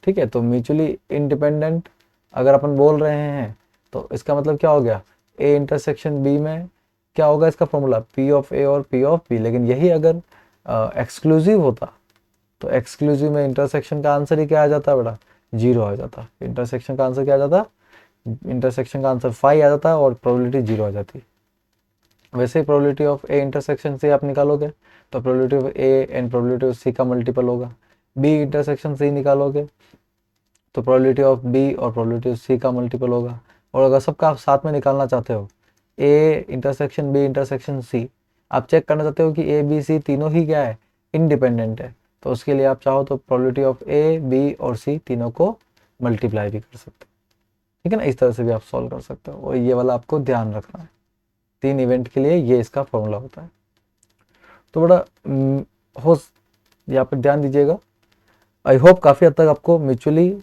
ठीक है, तो म्यूचुअली इंडिपेंडेंट अगर अपन बोल रहे हैं तो इसका मतलब क्या हो गया, ए इंटरसेक्शन बी में क्या होगा इसका फॉर्मूला, पी ऑफ ए और पी ऑफ बी। लेकिन यही अगर एक्सक्लूसिव होता तो एक्सक्लूसिव में इंटरसेक्शन का आंसर ही क्या आ जाता बेटा, जीरो आ जाता। इंटरसेक्शन का आंसर क्या आ जाता, इंटरसेक्शन का आंसर 5 आ जाता और प्रोबेबिलिटी जीरो आ जाती। वैसे ही प्रोबेबिलिटी ऑफ ए इंटरसेक्शन से आप निकालोगे तो probability of A and probability of C का मल्टीपल होगा। बी इंटरसेक्शन से ही निकालोगे तो प्रोबेबिलिटी ऑफ बी और प्रोबेबिलिटी ऑफ सी का मल्टीपल होगा। और अगर सबका आप साथ में निकालना चाहते हो, A intersection B intersection C, आप चेक करना चाहते हो कि ए बी सी तीनों ही क्या है, इंडिपेंडेंट है, तो उसके लिए आप चाहो तो प्रोबेबिलिटी ऑफ ए बी और सी तीनों को मल्टीप्लाई भी कर सकते हो। ठीक है ना, इस तरह से भी आप सॉल्व कर सकते हो, और ये वाला आपको ध्यान रखना है। 3 इवेंट के लिए ये इसका फॉर्मूला होता है। तो बड़ा हो यहाँ पर ध्यान दीजिएगा। आई होप काफ़ी हद तक आपको म्यूचुअली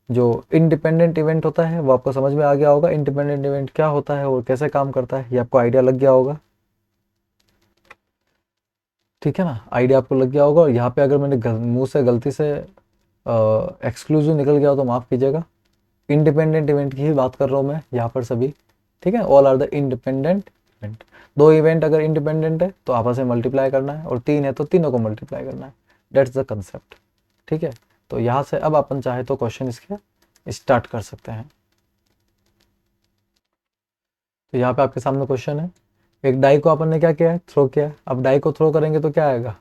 जो इंडिपेंडेंट इवेंट होता है वो आपको समझ में आ गया होगा। इंडिपेंडेंट इवेंट क्या होता है और कैसे काम करता है ये आपको आइडिया लग गया होगा। ठीक है ना, आइडिया आपको लग गया होगा। और यहाँ पे अगर मैंने मुंह से गलती से एक्सक्लूसिव निकल गया हो तो माफ़ कीजिएगा। इंडिपेंडेंट इवेंट की ही बात कर रहा हूँ मैं यहाँ पर सभी। ठीक है, all are the independent event. 2 event अगर इंडिपेंडेंट है तो आपस में मल्टीप्लाई करना है, और 3 है तो तीनों को मल्टीप्लाई करना है। That's the concept. ठीक है, तो यहाँ से अब अपन चाहे तो क्वेश्चन इसके स्टार्ट कर सकते हैं। तो यहाँ पे आपके सामने क्वेश्चन है, एक डाई को अपन ने क्या किया है, थ्रो किया है। अब डाई को थ्रो करेंगे तो क्या आएगा,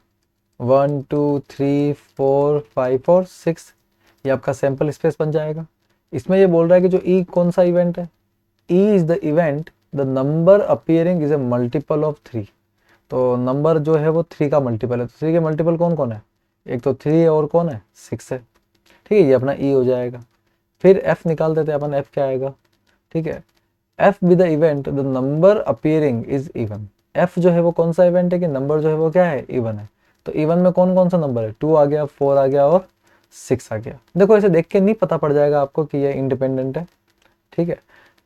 1 2 3 4 5 और 6, ये आपका सैंपल स्पेस बन जाएगा। इसमें ये बोल रहा है कि जो ई कौन सा इवेंट है, E is the event the number appearing is a multiple of 3। तो नंबर जो है वो 3 का मल्टीपल है, तो 3 के मल्टीपल कौन कौन है, एक तो 3 है और कौन है, 6 है। ठीक है, ये अपना ई हो जाएगा। फिर एफ निकाल देते हैं अपन, एफ क्या आएगा। ठीक है, F B the event the number appearing is even. F जो है वो कौन सा इवेंट है कि नंबर जो है वो क्या है, इवन है। तो इवन में कौन कौन सा नंबर है, 2 आ गया, 4 आ गया और 6 आ गया। देखो ऐसे देख के नहीं पता पड़ जाएगा आपको कि ये इंडिपेंडेंट है। ठीक है,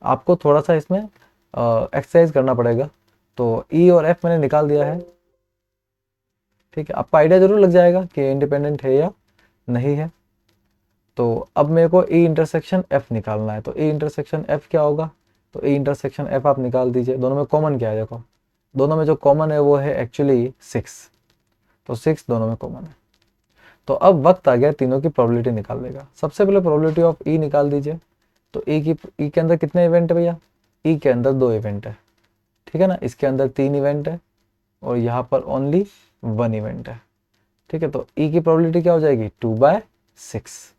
आपको थोड़ा सा इसमें एक्सरसाइज करना पड़ेगा। तो ई और एफ मैंने निकाल दिया है। ठीक है, आपको आइडिया जरूर लग जाएगा कि इंडिपेंडेंट है या नहीं है। तो अब मेरे को ई इंटरसेक्शन एफ निकालना है। तो ई इंटरसेक्शन एफ क्या होगा, तो ई इंटरसेक्शन एफ आप निकाल दीजिए। दोनों में कॉमन क्या है, देखो दोनों में जो कॉमन है वो है एक्चुअली 6। तो 6 दोनों में कॉमन है। तो अब वक्त आ गया तीनों की प्रोबेबिलिटी निकाल देगा। सबसे पहले प्रोबेबिलिटी ऑफ ई निकाल दीजिए। तो ई के अंदर कितने इवेंट है भैया, ई के अंदर 2 इवेंट है। ठीक है ना, इसके अंदर 3 इवेंट है और यहाँ पर ओनली 1 इवेंट है। ठीक है, तो ई की प्रोबेबिलिटी क्या हो जाएगी, 2/6।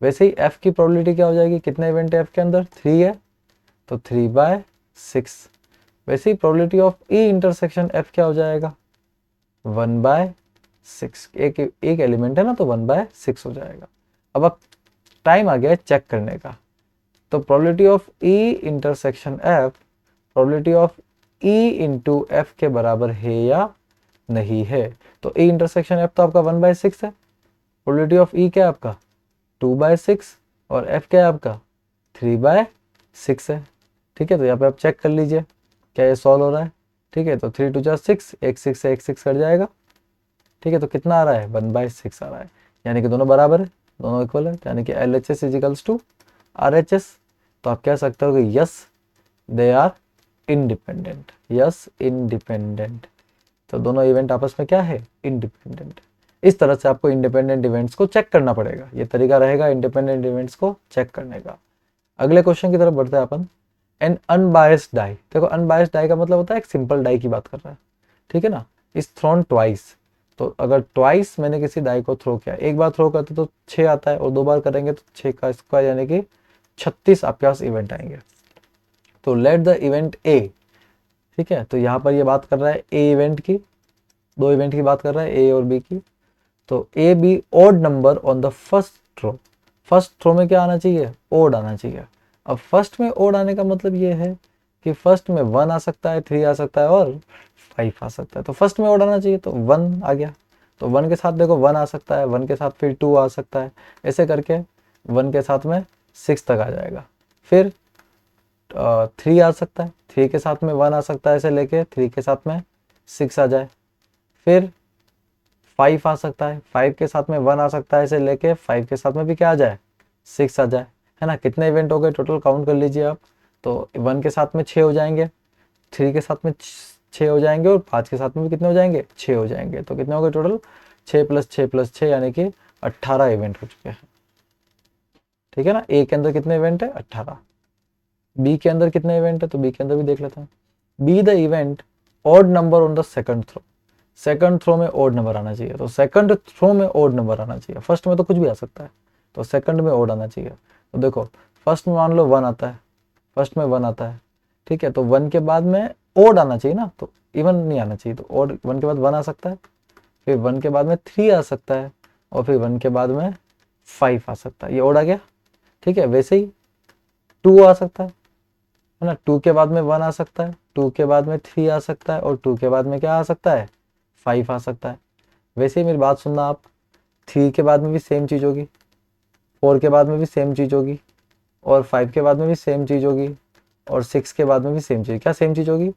वैसे ही एफ की प्रोबेबिलिटी क्या हो जाएगी, कितने इवेंट है एफ के अंदर, 3 है, तो 3/6। वैसे ही probability of E intersection F क्या हो जाएगा, 1/6। 6, एक एलिमेंट है ना, तो 1/6 हो जाएगा। अब टाइम आ गया है चेक करने का। तो probability of E intersection F, probability of E into F के बराबर है या नहीं है। तो ई इंटरसेक्शन एफ तो आपका 1/6 है, प्रोबेबिलिटी ऑफ ई क्या है आपका 2/6, और एफ क्या है आपका 3/6 है। ठीक है, तो यहाँ पे आप चेक कर लीजिए क्या ये सॉल्व हो रहा है। ठीक है, तो 3 2 जा 6, एक 6 से एक 6 कट जाएगा। ठीक है, तो कितना आ रहा है 1/6 आ रहा है, यानी कि दोनों बराबर है, दोनों इक्वल है, यानी कि LHS इजिकल्स टू RHS। तो आप कह सकते हो कि yes they are independent, yes independent. तो दोनों इवेंट आपस में क्या है इंडिपेंडेंट। इस तरह से आपको इंडिपेंडेंट इवेंट्स को चेक करना पड़ेगा, ये तरीका रहेगा इंडिपेंडेंट इवेंट्स को चेक करने का। अगले क्वेश्चन की तरफ बढ़ते हैं अपन। एन अनबायस्ड डाई, देखो अनबायस्ड डाई का मतलब होता है एक सिंपल डाई की बात कर रहा है, ठीक है ना। इज थ्रोन ट्वाइस, तो अगर ट्वाइस मैंने किसी डाई को थ्रो किया, एक बार थ्रो करते तो 6 आता है, और 2 बार करेंगे तो 6 का स्क्वायर यानी कि 36 आपके पास इवेंट आएंगे। तो लेट द इवेंट ए, ठीक है, तो यहाँ पर ये बात कर रहा है ए इवेंट की, 2 इवेंट की बात कर रहा है ए और बी की। तो A B odd number on the first throw, first throw में क्या आना चाहिए ओड आना चाहिए। अब फर्स्ट में ओड आने का मतलब ये है कि फर्स्ट में 1 आ सकता है, 3 आ सकता है और 5 आ सकता है, तो फर्स्ट में ओड आना चाहिए, तो 1 आ गया। तो 1 के साथ देखो 1 आ सकता है, 1 के साथ फिर 2 आ सकता है, ऐसे करके 1 के साथ में 6 तक आ जाएगा। फिर 3 आ सकता है, 3 के साथ में 1 आ सकता है, ऐसे लेके 3 के साथ में 6 आ जाए। फिर 5 आ सकता है, 5 के साथ में 1 आ सकता है, ऐसे लेके 5 के साथ में भी क्या आ जाए 6 आ जाए, है ना। कितने इवेंट हो गए टोटल काउंट कर लीजिए आप। तो 1 के साथ में 6 हो जाएंगे, 3 के साथ में 6 हो जाएंगे, और 5 के साथ में भी कितने हो जाएंगे 6 हो जाएंगे। तो कितने हो गए टोटल 6 + 6 + 6 यानी कि 18 इवेंट हो चुके हैं। ठीक है ना, ए के अंदर कितने इवेंट है 18। बी के अंदर कितने इवेंट है, तो बी के अंदर भी देख लेते हैं। B the event odd number on the second throw, second throw में ओड नंबर आना चाहिए, तो सेकंड थ्रो में ओड नंबर आना चाहिए। फर्स्ट में तो कुछ भी आ सकता है, तो सेकंड में ओड आना चाहिए। तो देखो फर्स्ट में मान लो 1 आता है, फर्स्ट में 1 आता है, ठीक है, तो 1 के बाद में ओड आना चाहिए ना, तो इवन नहीं आना चाहिए, तो ओड 1 के बाद 1 आ सकता है, फिर 1 के बाद में 3 आ सकता है, और फिर 1 के बाद में 5 आ सकता है, ये ओड आ गया। ठीक है, वैसे ही 2 आ सकता है ना, 2 के बाद में 1 आ सकता है, 2 के बाद में 3 आ सकता है, और 2 के बाद में क्या आ सकता है 5 आ सकता है। वैसे ही मेरी बात सुनना आप, 3 के बाद में भी सेम चीज़ होगी, 4 के बाद में भी सेम चीज़ होगी, और 5 के बाद में भी सेम चीज़ होगी, और 6 के बाद में भी सेम चीज़। क्या सेम चीज़ होगी,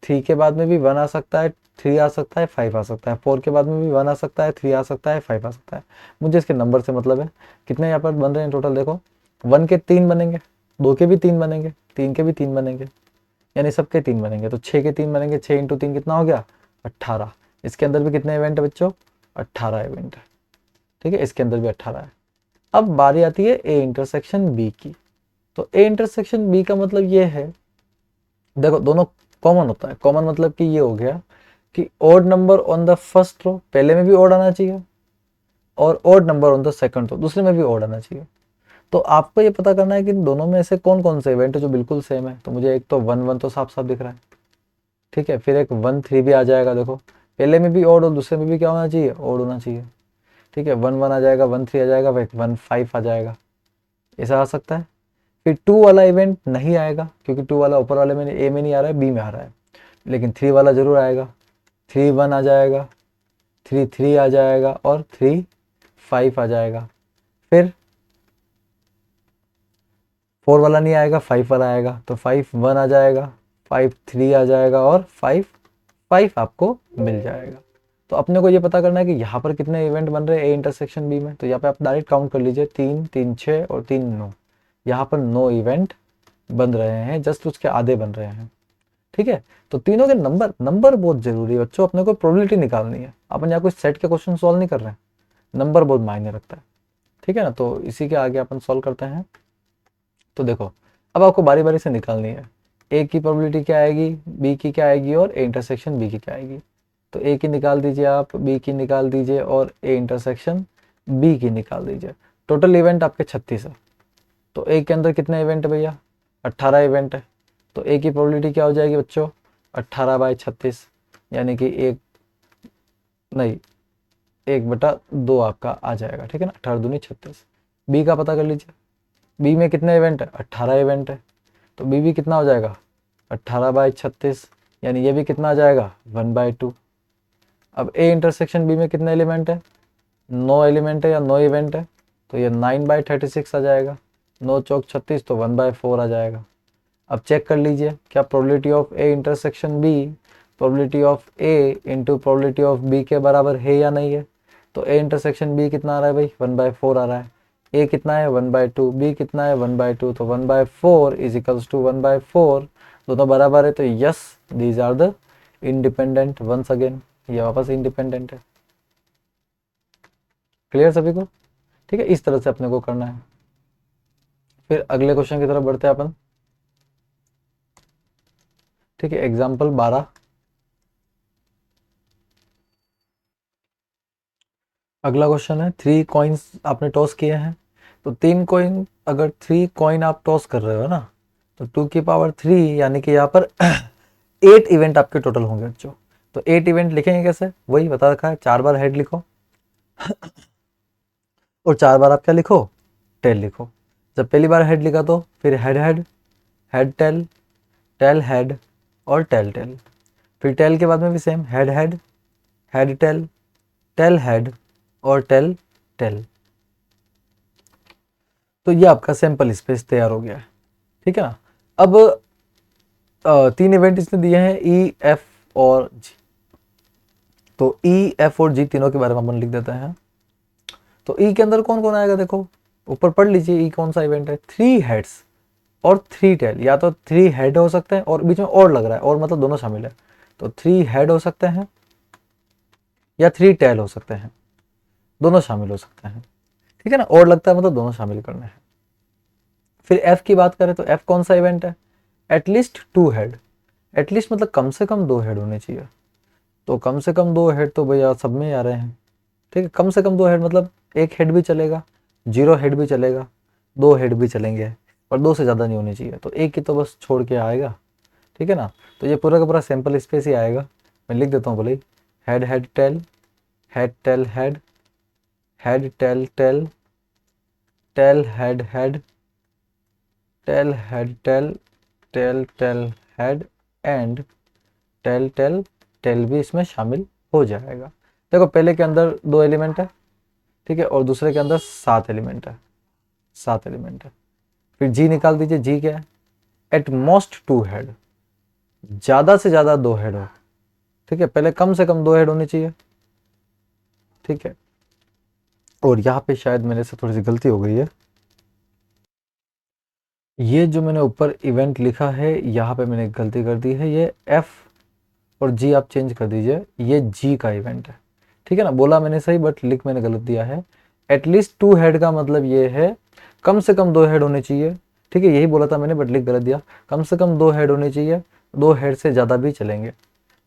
3 के बाद में भी 1 आ सकता है, 3 आ सकता है, 5 आ सकता है, 4 के बाद में भी 1 आ सकता है, 3 आ सकता है, 5 आ सकता है। मुझे इसके नंबर से मतलब है। कितने यहाँ पर बन रहे हैं टोटल देखो, 1 के 3 बनेंगे, 2 के भी 3 बनेंगे, 3 के भी 3 बनेंगे, यानी सबके 3 बनेंगे, तो 6 के 3 बनेंगे, 6 × 3 कितना हो गया 18। इसके अंदर भी कितने इवेंट है बच्चों 18 इवेंट है। ठीक है, इसके अंदर भी 18 है। अब बारी आती है ए इंटरसेक्शन बी की। तो ए इंटरसेक्शन बी का मतलब ये है, देखो दोनों कॉमन होता है। कॉमन मतलब कि ये हो गया कि odd number on the first row, पहले में भी ओड आना चाहिए, और odd number on the second row, दूसरे में भी ओड आना चाहिए। तो आपको ये पता करना है कि दोनों में से कौन कौन से इवेंट है जो बिल्कुल सेम है। तो मुझे एक तो 1 1 तो साफ साफ दिख रहा है, ठीक है, फिर एक 1 3 भी आ जाएगा, देखो पहले में भी ओड और दूसरे में भी क्या होना चाहिए ओड होना चाहिए। ठीक है, 1 1 आ जाएगा, 1 3 आ जाएगा, फिर 1 5 आ जाएगा, ऐसा आ सकता है। फिर 2 वाला इवेंट नहीं आएगा, क्योंकि 2 वाला ऊपर वाले में ए में नहीं आ रहा है, बी में आ रहा है, लेकिन 3 वाला जरूर आएगा। 3 1 आ जाएगा, 3 3 आ जाएगा, और 3 5 आ जाएगा। फिर 4 वाला नहीं आएगा, 5 वाला आएगा, तो 5 1 आ जाएगा, 5 3 आ जाएगा, और 5 5 आपको मिल जाएगा। तो अपने को ये पता करना है कि यहाँ पर कितने इवेंट बन रहे हैं ए इंटरसेक्शन बी में। तो यहाँ पे आप डायरेक्ट काउंट कर लीजिए, 3 3 6 और 3 9, यहाँ पर 9 इवेंट बन रहे हैं, जस्ट उसके आधे बन रहे हैं। ठीक है, तो तीनों के नंबर, नंबर बहुत जरूरी है बच्चों, अपने को प्रोबेबिलिटी निकालनी है। अपन यहाँ कोई सेट के क्वेश्चन सॉल्व नहीं कर रहे हैं, नंबर बहुत मायने रखता है। ठीक है ना, तो इसी के आगे अपन सॉल्व करते हैं। तो देखो अब आपको बारी बारी से निकालनी है, ए की प्रोबेबिलिटी क्या आएगी, बी की क्या आएगी, और ए इंटरसेक्शन बी की क्या आएगी। तो ए की निकाल दीजिए आप, बी की निकाल दीजिए, और ए इंटरसेक्शन बी की निकाल दीजिए। टोटल इवेंट आपके 36 है। तो ए के अंदर कितने इवेंट है भैया 18 इवेंट है। तो ए की प्रोबेबिलिटी क्या हो जाएगी बच्चों 18/36, यानी कि एक नहीं 1/2 आपका आ जाएगा, ठीक है ना। 18 दूनी 36। बी का पता कर लीजिए, बी में कितने इवेंट है, 18 इवेंट है, तो बी भी कितना हो जाएगा 18/36, यानी ये भी कितना आ जाएगा 1/2। अब ए इंटरसेक्शन बी में कितने एलिमेंट है, 9 एलिमेंट है या 9 इवेंट है, तो ये 9/36 आ जाएगा, 9 चौक 36, तो 1/4 आ जाएगा। अब चेक कर लीजिए क्या probability of A intersection B probability of A into probability of B के बराबर है या नहीं है। तो ए इंटरसेक्शन बी कितना आ रहा है भाई 1/4 आ रहा है, ए कितना है 1/2, बी कितना है 1/2, तो 1/4 इज इक्वल्स टू 1/4, दोनों बराबर है, तो yes these are the independent. Once again ये वापस इंडिपेंडेंट है। क्लियर सभी को, ठीक है। इस तरह से अपने को करना है। फिर अगले क्वेश्चन की तरफ बढ़ते हैं अपन, ठीक है। एग्जाम्पल 12, अगला क्वेश्चन है 3 कॉइन्स आपने टॉस किए हैं, तो 3 कॉइन, अगर 3 कॉइन आप टॉस कर रहे हो ना, तो 2 की पावर 3 यानी कि यहाँ पर 8 इवेंट आपके टोटल होंगे बच्चों। तो 8 इवेंट लिखेंगे कैसे, वही बता रखा है, 4 बार हेड लिखो और 4 बार आप क्या लिखो, टेल लिखो। जब पहली बार हेड लिखा तो फिर head head, head tail, tail head और टेल टेल। फिर टेल के बाद में भी same, head head, head tail head और टेल टेल। तो ये आपका सैंपल स्पेस तैयार हो गया है, ठीक है ना। अब 3 इवेंट इसने दिए हैं ई एफ और जी, तो ई एफ और जी तीनों के बारे में अपन लिख देते हैं। तो ई के अंदर कौन कौन आएगा, देखो ऊपर पढ़ लीजिए, ई कौन सा इवेंट है, 3 हेड्स और 3 टेल, या तो 3 हेड हो सकते हैं और बीच में और लग रहा है और मतलब दोनों शामिल है, तो 3 हेड हो सकते हैं या 3 टेल हो सकते हैं, दोनों शामिल हो सकते हैं, ठीक है ना। और लगता है मतलब दोनों शामिल करने हैं। फिर एफ की बात करें तो एफ कौन सा इवेंट है, एटलीस्ट 2 हेड, एटलीस्ट मतलब कम से कम 2 हेड होने चाहिए, तो कम से कम 2 हेड तो भैया सब में ही आ रहे हैं, ठीक है। कम से कम 2 हेड मतलब 1 हेड भी चलेगा, 0 हेड भी चलेगा, 2 हेड भी चलेंगे, और 2 से ज़्यादा नहीं होनी चाहिए, तो एक ही तो बस छोड़ के आएगा, ठीक है ना। तो ये पूरा का पूरा सैंपल स्पेस ही आएगा। मैं लिख देता हूँ बोले, head head tail, head tail head, head tail tail, tail head head, tail head tail, tail tail head and tail tail tail भी इसमें शामिल हो जाएगा। देखो पहले के अंदर 2 एलिमेंट है, ठीक है, और दूसरे के अंदर 7 एलिमेंट है, 7 एलिमेंट है। फिर जी निकाल दीजिए, जी क्या है, एट मोस्ट 2 हेड, ज़्यादा से ज़्यादा 2 हेड हो, ठीक है। पहले कम से कम 2 हेड होनी चाहिए, ठीक है। और यहाँ पे शायद मेरे से थोड़ी सी गलती हो गई है, ये जो मैंने ऊपर इवेंट लिखा है यहाँ पे मैंने गलती कर दी है, ये एफ और जी आप चेंज कर दीजिए, ये जी का इवेंट है, ठीक है ना। बोला मैंने सही बट लिख मैंने गलत दिया है। एटलीस्ट 2 हेड का मतलब ये है कम से कम 2 हेड होने चाहिए, ठीक है, यही बोला था मैंने बट लिख गलत दिया। कम से कम 2 हेड होने चाहिए, 2 हेड से ज़्यादा भी चलेंगे,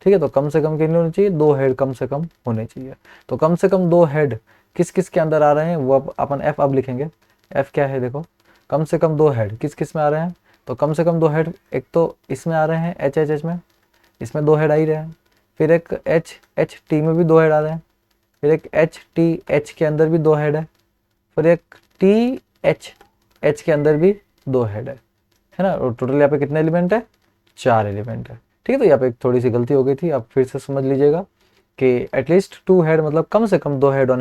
ठीक है। तो कम से कम कितने होने चाहिए, 2 हेड कम से कम होने चाहिए। तो कम से कम 2 हेड किस किस के अंदर आ रहे हैं वो अपन एफ अब लिखेंगे। एफ क्या है, देखो कम से कम 2 हेड किस किस में आ रहे हैं, तो कम से कम 2 हेड एक तो इसमें आ रहे हैं एच एच एच में, इसमें 2 हेड आ ही रहे हैं। फिर एक एच एच टी में भी 2 हेड आ रहे हैं। फिर एक एच टी एच के अंदर भी 2 हेड है। फिर एक टी एच एच के अंदर भी 2 हेड है ना। और टोटल यहाँ पे कितने एलिमेंट है, 4 एलिमेंट है, ठीक है। तो यहाँ पे थोड़ी सी गलती हो गई थी, आप फिर से समझ लीजिएगा कि एटलीस्ट 2 हेड मतलब कम से कम 2 हेड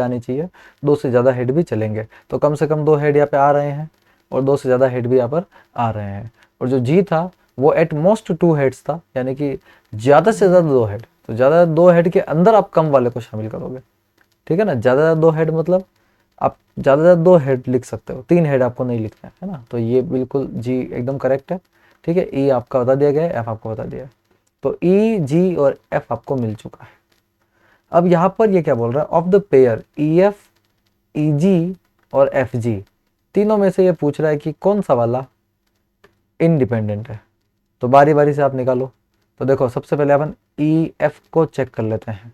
आने चाहिए, 2 से ज़्यादा हेड भी चलेंगे। तो कम से कम 2 हेड यहाँ पे आ रहे हैं और 2 से ज़्यादा हेड भी यहाँ पर आ रहे हैं। और जो जी था वो एट मोस्ट 2 हेड्स था, यानी कि ज़्यादा से ज़्यादा 2 हेड, तो ज़्यादा 2 हेड के अंदर आप कम वाले को शामिल करोगे, ठीक है ना। ज़्यादा 2 हेड मतलब आप ज़्यादा 2 हेड लिख सकते हो, 3 हेड आपको नहीं लिखना है ना। तो ये बिल्कुल जी एकदम करेक्ट है, ठीक है। ई आपका बता दिया गया है, एफ आपको बता दिया है, तो ई जी और एफ आपको मिल चुका है। अब यहाँ पर ये क्या बोल रहा है, of the pair E F E G और एफ जी, तीनों में से ये पूछ रहा है कि कौन सा वाला इंडिपेंडेंट है। तो बारी बारी से आप निकालो। तो देखो सबसे पहले अपन ई एफ को चेक कर लेते हैं।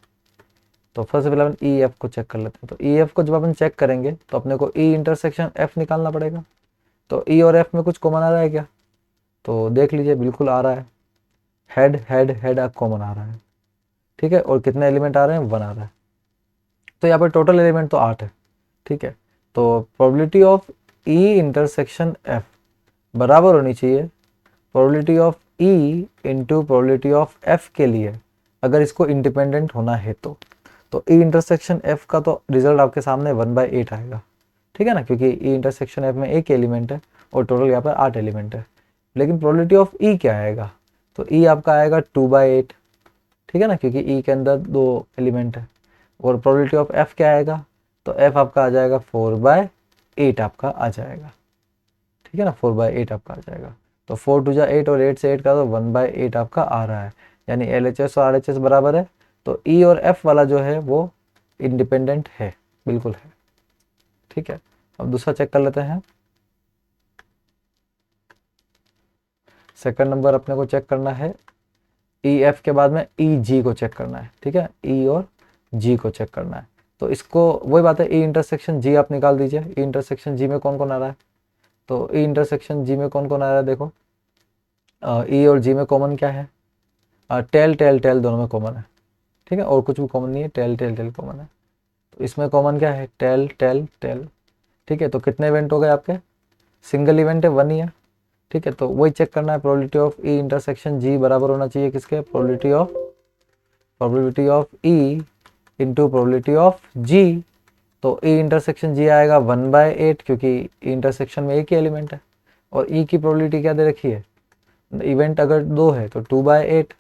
तो सबसे पहले अपन ई एफ को चेक कर लेते हैं। तो ई एफ को जब अपन चेक करेंगे तो अपने को ई इंटरसेक्शन एफ निकालना पड़ेगा। तो ई और एफ में कुछ कॉमन आ रहा है क्या, तो देख लीजिए बिल्कुल आ रहा है, हेड हेड हेड कॉमन आ रहा है, ठीक है। और कितने एलिमेंट आ रहे हैं, 1 आ रहा है, तो यहाँ पर टोटल एलिमेंट तो 8 है, ठीक है। तो probability of E intersection F बराबर होनी चाहिए probability of E into probability of F के लिए, अगर इसको इंडिपेंडेंट होना है तो ई इंटरसेक्शन एफ का तो रिजल्ट आपके सामने 1/8 आएगा, ठीक है ना, क्योंकि ई इंटरसेक्शन एफ में एक एलिमेंट है और टोटल यहाँ पर 8 एलिमेंट है। लेकिन प्रोबेबिलिटी ऑफ ई क्या आएगा, तो ई आपका आएगा 2/8, ठीक है ना, क्योंकि ई के अंदर 2 एलिमेंट है। और प्रोबेबिलिटी ऑफ एफ क्या आएगा, तो एफ आपका आ जाएगा 4/8 आपका आ जाएगा, ठीक है ना, 4/8 आपका आ जाएगा। तो 4 2 8 और 8 से 8 का तो 1/8 आपका आ रहा है, यानी LHS और RHS बराबर है। तो ई और एफ वाला जो है वो इंडिपेंडेंट है, बिल्कुल है, ठीक है। अब दूसरा चेक कर लेते हैं। सेकंड नंबर अपने को चेक करना है ई एफ के बाद में ई जी को चेक करना है, ठीक है, ई और जी को चेक करना है। तो इसको वही बात है, ई इंटरसेक्शन जी आप निकाल दीजिए। ई इंटरसेक्शन जी में कौन कौन आ रहा है, तो ई इंटरसेक्शन जी में कौन कौन आ रहा है, देखो ई और जी में कॉमन क्या है, टेल टेल टेल दोनों में कॉमन है, ठीक है, और कुछ भी कॉमन नहीं है, टेल टेल टेल कॉमन है। तो इसमें कॉमन क्या है, टेल टेल टेल, ठीक है। तो कितने इवेंट हो गए आपके, सिंगल इवेंट है, 1 ही है, ठीक है। तो वही चेक करना है, probability of E intersection G बराबर होना चाहिए किसके, probability of E into probability of G. तो ई इंटरसेक्शन जी आएगा 1/8, क्योंकि ई इंटरसेक्शन में एक ही एलिमेंट है। और ई की प्रोबेबिलिटी क्या दे रखी है, इवेंट अगर 2 है तो 2/8।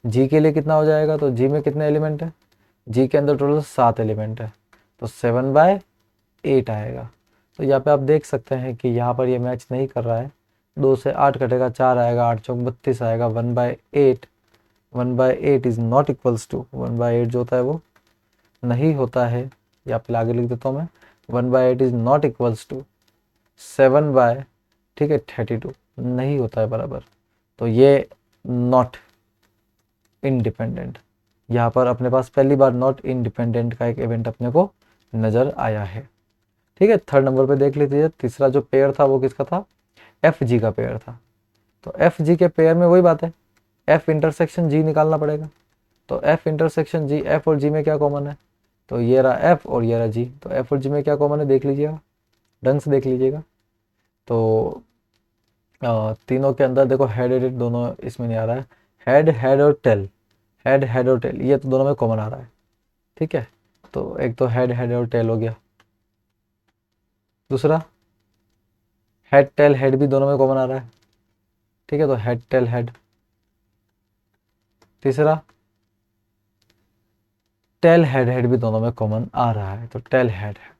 जी के लिए कितना हो जाएगा, तो जी में कितने एलिमेंट है, जी के अंदर टोटल 7 एलिमेंट है, तो 7/8 आएगा। तो यहाँ पे आप देख सकते हैं कि यहाँ पर ये मैच नहीं कर रहा है, 2 से 8 कटेगा, 4 आएगा, 8 चौक 32 आएगा, 1/8। 1/8 इज नॉट इक्वल्स टू, 1/8 जो होता है वो नहीं होता है, या फिर आगे लिख देता हूँ मैं, 1/8 इज नॉट इक्वल्स टू 7/, ठीक है, 32 नहीं होता है बराबर। तो ये नॉट इंडिपेंडेंट, यहाँ पर अपने पास पहली बार नॉट इंडिपेंडेंट का एक इवेंट अपने को नज़र आया है, ठीक है। थर्ड नंबर पे देख लीजिए, तीसरा जो पेयर था वो किसका था, एफ जी का पेयर था। तो एफ जी के पेयर में वही बात है, एफ इंटरसेक्शन जी निकालना पड़ेगा। तो एफ इंटरसेक्शन जी, एफ और जी में क्या कॉमन है, तो ये रहा एफ और ये रहा जी। तो एफ और जी में क्या कॉमन है देख लीजिएगा, ढंग से देख लीजिएगा। तो तीनों के अंदर देखो हेड हेड दोनों इसमें नहीं आ रहा है, हेड हेड और टेल, हेड हेड और टेल ये तो दोनों में कॉमन आ रहा है, ठीक है। तो एक तो हेड हेड और टेल हो गया, दूसरा हेड टेल हेड भी दोनों में कॉमन आ रहा है, ठीक है, तो हेड टेल हेड। तीसरा टेल हेड हेड भी दोनों में कॉमन आ रहा है, तो टेल हेड हेड,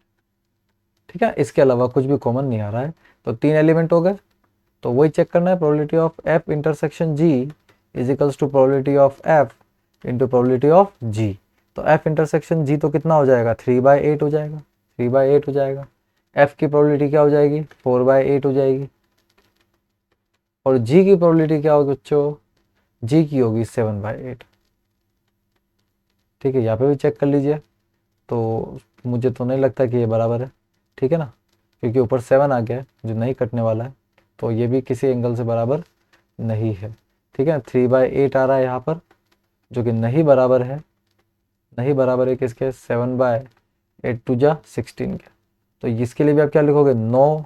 ठीक है। इसके अलावा कुछ भी कॉमन नहीं आ रहा है, तो 3 एलिमेंट हो गए। तो वही चेक करना है, probability of F intersection G is equals to probability of F into probability of G. तो एफ इंटरसेक्शन जी तो कितना हो जाएगा, 3/8 हो जाएगा, 3/8 हो जाएगा। एफ की प्रोबेबिलिटी क्या हो जाएगी, 4/8 हो जाएगी। और जी की प्रोबेबिलिटी क्या होगी बच्चों, जी की होगी 7/8, ठीक है। यहाँ पे भी चेक कर लीजिए, तो मुझे तो नहीं लगता कि ये बराबर है, ठीक है ना, क्योंकि ऊपर 7 आ गया है जो नहीं कटने वाला है, तो ये भी किसी एंगल से बराबर नहीं है, ठीक है। 3/8 आ रहा है यहाँ पर, जो कि नहीं बराबर है, नहीं बराबर है किसके, 7/8 2 जा 16 के। तो इसके लिए भी आप क्या लिखोगे, नो,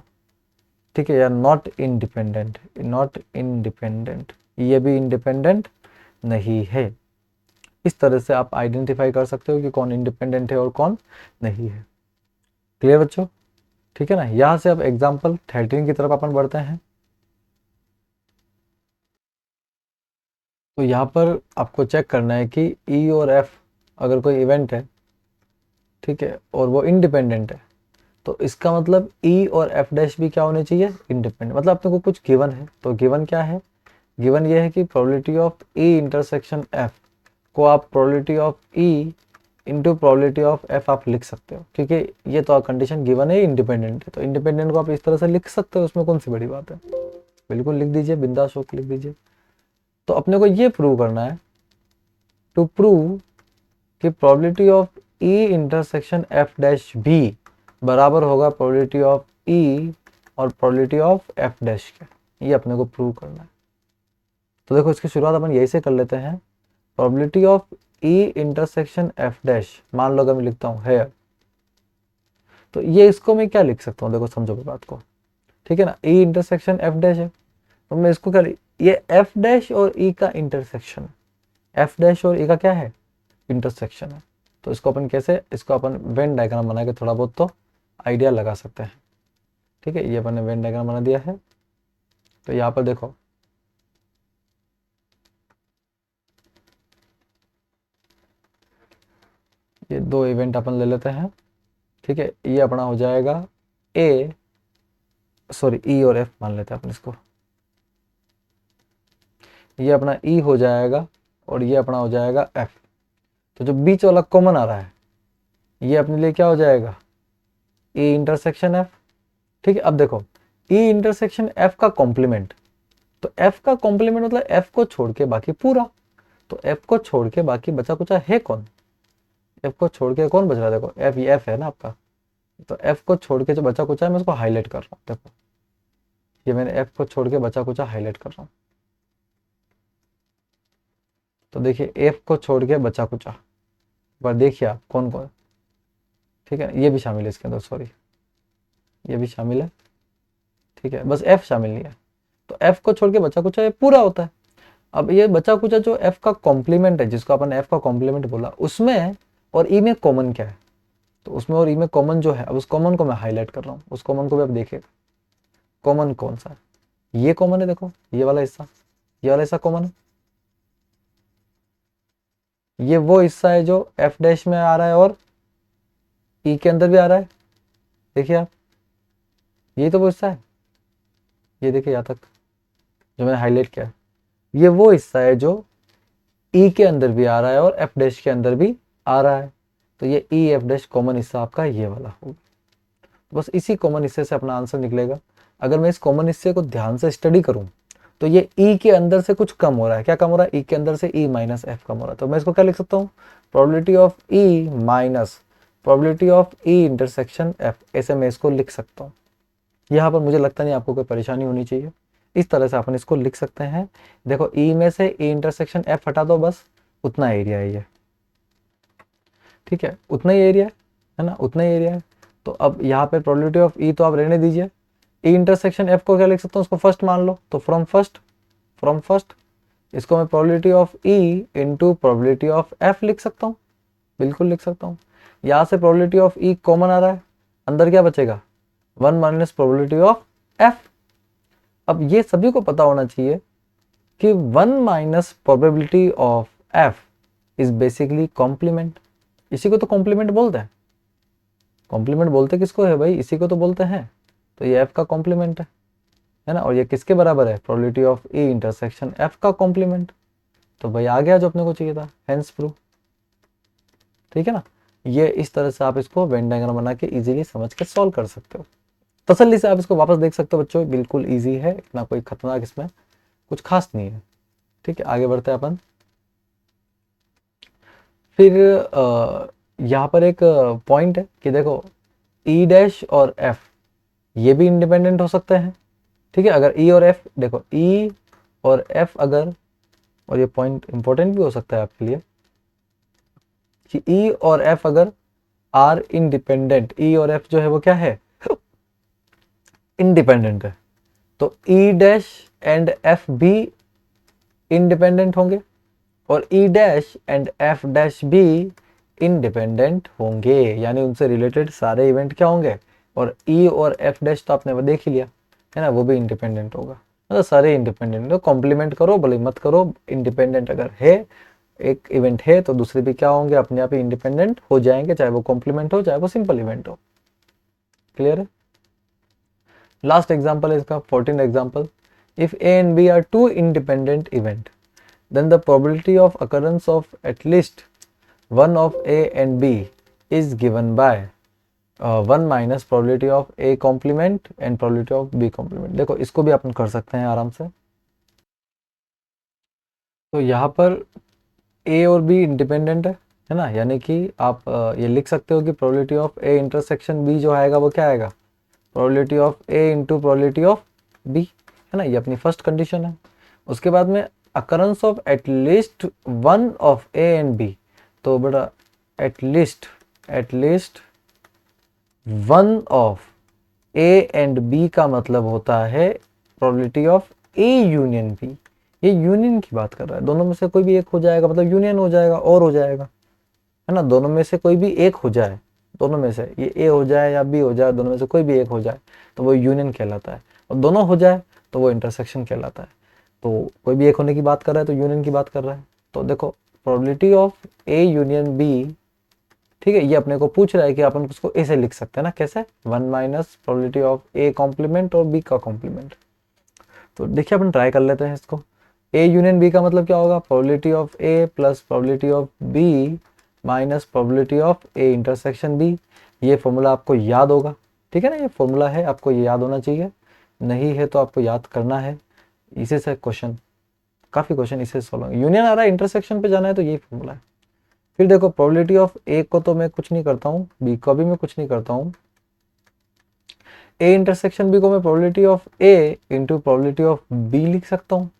ठीक है, या नॉट इंडिपेंडेंट, नॉट इंडिपेंडेंट, ये भी इंडिपेंडेंट नहीं है। इस तरह से आप आइडेंटिफाई कर सकते हो कि कौन इंडिपेंडेंट है और कौन नहीं है। क्लियर बच्चों, ठीक है ना। यहाँ से अब एग्जाम्पल 13 की तरफ अपन बढ़ते हैं। तो यहाँ पर आपको चेक करना है कि ई और एफ अगर कोई इवेंट है, ठीक है, और वो इंडिपेंडेंट है, तो इसका मतलब ई और एफ डैश भी क्या होने चाहिए, इंडिपेंडेंट। मतलब अपने को कुछ गिवन है, तो गिवन क्या है, गिवन ये है कि probability of E intersection F को आप probability of E into probability of F आप लिख सकते हो, क्योंकि ये तो कंडीशन गिवन है, इंडिपेंडेंट है। तो इंडिपेंडेंट को आप इस तरह से लिख सकते हो, उसमें कौन सी बड़ी बात है, बिल्कुल लिख दीजिए, बिंदास होकर लिख दीजिए। तो अपने को ये प्रूव करना है, टू प्रूव कि probability of E intersection F dash भी बराबर होगा प्रोबेबिलिटी ऑफ ई और प्रोबेबिलिटी ऑफ एफ डैश के, ये अपने को प्रूव करना है। तो देखो इसकी शुरुआत अपन यही से कर लेते हैं, probability of E intersection F dash, मान लो अगर मैं लिखता हूँ है, तो ये इसको मैं क्या लिख सकता हूँ, देखो समझो बात को, ठीक है ना, ई इंटरसेक्शन एफ डैश है, तो मैं इसको क्या, ये एफ डैश और ई का इंटरसेक्शन, एफ डैश और ई का क्या है, इंटरसेक्शन है। तो इसको अपन कैसे, इसको अपन वेन डायग्राम बना के थोड़ा बहुत तो आइडिया लगा सकते हैं, ठीक है। ये अपन ने वेन डायग्राम बना दिया है। तो यहाँ पर देखो, ये दो इवेंट अपन ले लेते हैं, ठीक है। ये अपना हो जाएगा ए, सॉरी ई और एफ मान लेते हैं अपन इसको, ये अपना ई हो जाएगा और ये अपना हो जाएगा एफ। तो जो बीच वाला कॉमन आ रहा है ये अपने लिए क्या हो जाएगा, ई इंटरसेक्शन एफ, ठीक है। अब देखो ई इंटरसेक्शन एफ का कॉम्प्लीमेंट, तो एफ का कॉम्प्लीमेंट मतलब एफ को छोड़ के बाकी पूरा, तो एफ को छोड़ के बाकी बचा कुचा है कौन, एफ को छोड़ के कौन बच रहा है, देखो एफ, ये एफ है ना आपका, तो एफ को छोड़ के जो बचा कुचा है मैं उसको हाईलाइट कर रहा हूँ, देखो ये मैंने एफ को छोड़ के बचा कुचा हाईलाइट कर रहा हूँ। तो देखिए एफ को छोड़ के बचा कुचा, पर देखिए आप कौन कौन, ठीक है, ये भी शामिल है इसके अंदर, सॉरी ये भी शामिल है, ठीक है, बस एफ शामिल नहीं है। तो एफ को छोड़ के बचा कुचा ये पूरा होता है। अब ये बचा कुचा जो एफ का कॉम्प्लीमेंट है, जिसको अपन एफ का कॉम्प्लीमेंट बोला, उसमें और ई में कॉमन क्या है, तो उसमें और ई में कॉमन जो है, अब उस कॉमन को मैं हाईलाइट कर रहा हूँ, उस कॉमन को भी अब देखिए कॉमन कौन सा है, ये कॉमन है, देखो ये वाला हिस्सा, ये वाला हिस्सा कॉमन है, ये वो हिस्सा है जो एफ डैश में आ रहा है और ई के अंदर भी आ रहा है, देखिए आप, ये तो वो हिस्सा है, ये देखिए यहाँ तक जो मैंने हाईलाइट किया है, ये वो हिस्सा है जो ई के अंदर भी आ रहा है और एफ डैश के अंदर भी आ रहा है। तो ये ई एफ डैश कॉमन हिस्सा आपका ये वाला होगा। बस इसी कॉमन हिस्से से अपना आंसर निकलेगा। अगर मैं इस कॉमन हिस्से को ध्यान से स्टडी करूं तो ये ई के अंदर से कुछ कम हो रहा है, क्या कम हो रहा है, ई के अंदर से ई माइनस एफ कम हो रहा है। तो मैं इसको क्या लिख सकता हूँ, probability of E minus probability of E intersection F, ऐसे मैं इसको लिख सकता हूँ। यहाँ पर मुझे लगता नहीं आपको कोई परेशानी होनी चाहिए, इस तरह से अपन इसको लिख सकते हैं। देखो ई में से ई इंटरसेक्शन एफ हटा दो, बस उतना एरिया है ये, ठीक है, उतना ही एरिया है ना, उतना ही एरिया है। तो अब यहाँ पे प्रोबेबिलिटी ऑफ ई तो आप रहने दीजिए, ई इंटरसेक्शन एफ को क्या लिख सकता हूँ, उसको फर्स्ट मान लो, तो फ्रॉम फर्स्ट इसको मैं probability of E into probability of F लिख सकता हूँ, बिल्कुल लिख सकता हूँ। यहाँ से प्रोबेबिलिटी ऑफ ई कॉमन आ रहा है, अंदर क्या बचेगा, 1 माइनस प्रोबेबिलिटी ऑफ एफ। अब ये सभी को पता होना चाहिए कि 1 minus probability of F is basically complement, इसी को तो कॉम्प्लीमेंट बोलते हैं। कॉम्प्लीमेंट बोलते किसको है भाई, इसी को तो बोलते हैं। तो ये एफ का कॉम्प्लीमेंट है ना, और ये किसके बराबर है, probability of E intersection F का कॉम्प्लीमेंट। तो भाई आ गया जो अपने को चाहिए था, हेंस प्रूफ, ठीक है ना। ये इस तरह से आप इसको वेन डायग्राम बना के इजीली समझ के सॉल्व कर सकते हो। तसल्ली से आप इसको वापस देख सकते हो बच्चों, बिल्कुल इजी है, इतना कोई खतरनाक इसमें कुछ खास नहीं है, ठीक है। आगे बढ़ते हैं अपन। फिर यहाँ पर एक पॉइंट है कि देखो ई डैश और एफ ये भी इंडिपेंडेंट हो सकते हैं, ठीक है। अगर ई और एफ, देखो ई और एफ अगर, और ये पॉइंट इंपॉर्टेंट भी हो सकता है आपके लिए, कि ई और एफ अगर आर इंडिपेंडेंट, ई और एफ जो है वो क्या है, इंडिपेंडेंट है, तो ई डैश एंड एफ भी इंडिपेंडेंट होंगे और ई डैश एंड एफ डैश भी इंडिपेंडेंट होंगे, यानी उनसे रिलेटेड सारे इवेंट क्या होंगे, और ई और एफ डैश तो आपने वो देख ही लिया है ना, वो भी इंडिपेंडेंट होगा, मतलब सारे इंडिपेंडेंट। तो कॉम्प्लीमेंट करो भले मत करो, इंडिपेंडेंट अगर है एक इवेंट है तो दूसरे भी क्या होंगे, अपने आप ही इंडिपेंडेंट हो जाएंगे, चाहे वो कॉम्प्लीमेंट हो चाहे वो सिंपल इवेंट हो। क्लियर है। लास्ट एग्जाम्पल है इसका 14th example, if A and B are two independent event then the probability of occurrence of at least one of A and B is given by 1 minus probability of A complement and probability of B complement। देखो इसको भी अपन कर सकते हैं आराम से। तो यहाँ पर A और B इंडिपेंडेंट है ना, यानी कि आप ये लिख सकते हो कि probability of A intersection B जो आएगा वो क्या आएगा, probability of A into probability of B, है ना, ये अपनी फर्स्ट कंडीशन है। उसके बाद में occurrence of at least one of A and B, तो बेटा at least one of A and B का मतलब होता है probability of A union B. ये यूनियन की बात कर रहा है, दोनों में से कोई भी एक हो जाएगा मतलब यूनियन हो जाएगा और हो जाएगा, है ना। दोनों में से कोई भी एक हो जाए, दोनों में से ये ए हो जाए या बी हो जाए, दोनों में से कोई भी एक हो जाए तो वो यूनियन कहलाता है, और दोनों हो जाए तो वो इंटरसेक्शन कहलाता है। तो कोई भी एक होने की बात कर रहा है तो यूनियन की बात कर रहा है। तो देखो probability of A union B, ठीक है, ये अपने को पूछ रहा है कि अपन उसको ऐसे लिख सकते हैं ना, कैसे, 1 minus probability of A complement और बी का कॉम्प्लीमेंट। तो देखिए अपन ट्राई कर लेते हैं इसको। ए यूनियन बी का मतलब क्या होगा, probability of A plus probability of B minus probability of A intersection B. ये फॉर्मूला आपको याद होगा, ठीक है ना, ये फॉर्मूला है, आपको ये याद होना चाहिए, नहीं है तो आपको याद करना है। इसी से क्वेश्चन, काफ़ी क्वेश्चन इसे सॉल्व होंगे। यूनियन आ रहा है, इंटरसेक्शन पे जाना है, तो यही फॉर्मूला है। फिर देखो प्रोबेबिलिटी ऑफ ए को तो मैं कुछ नहीं करता हूँ, बी को भी मैं कुछ नहीं करता हूँ। ए इंटरसेक्शन बी को मैं probability of A into probability of B लिख सकता हूँ।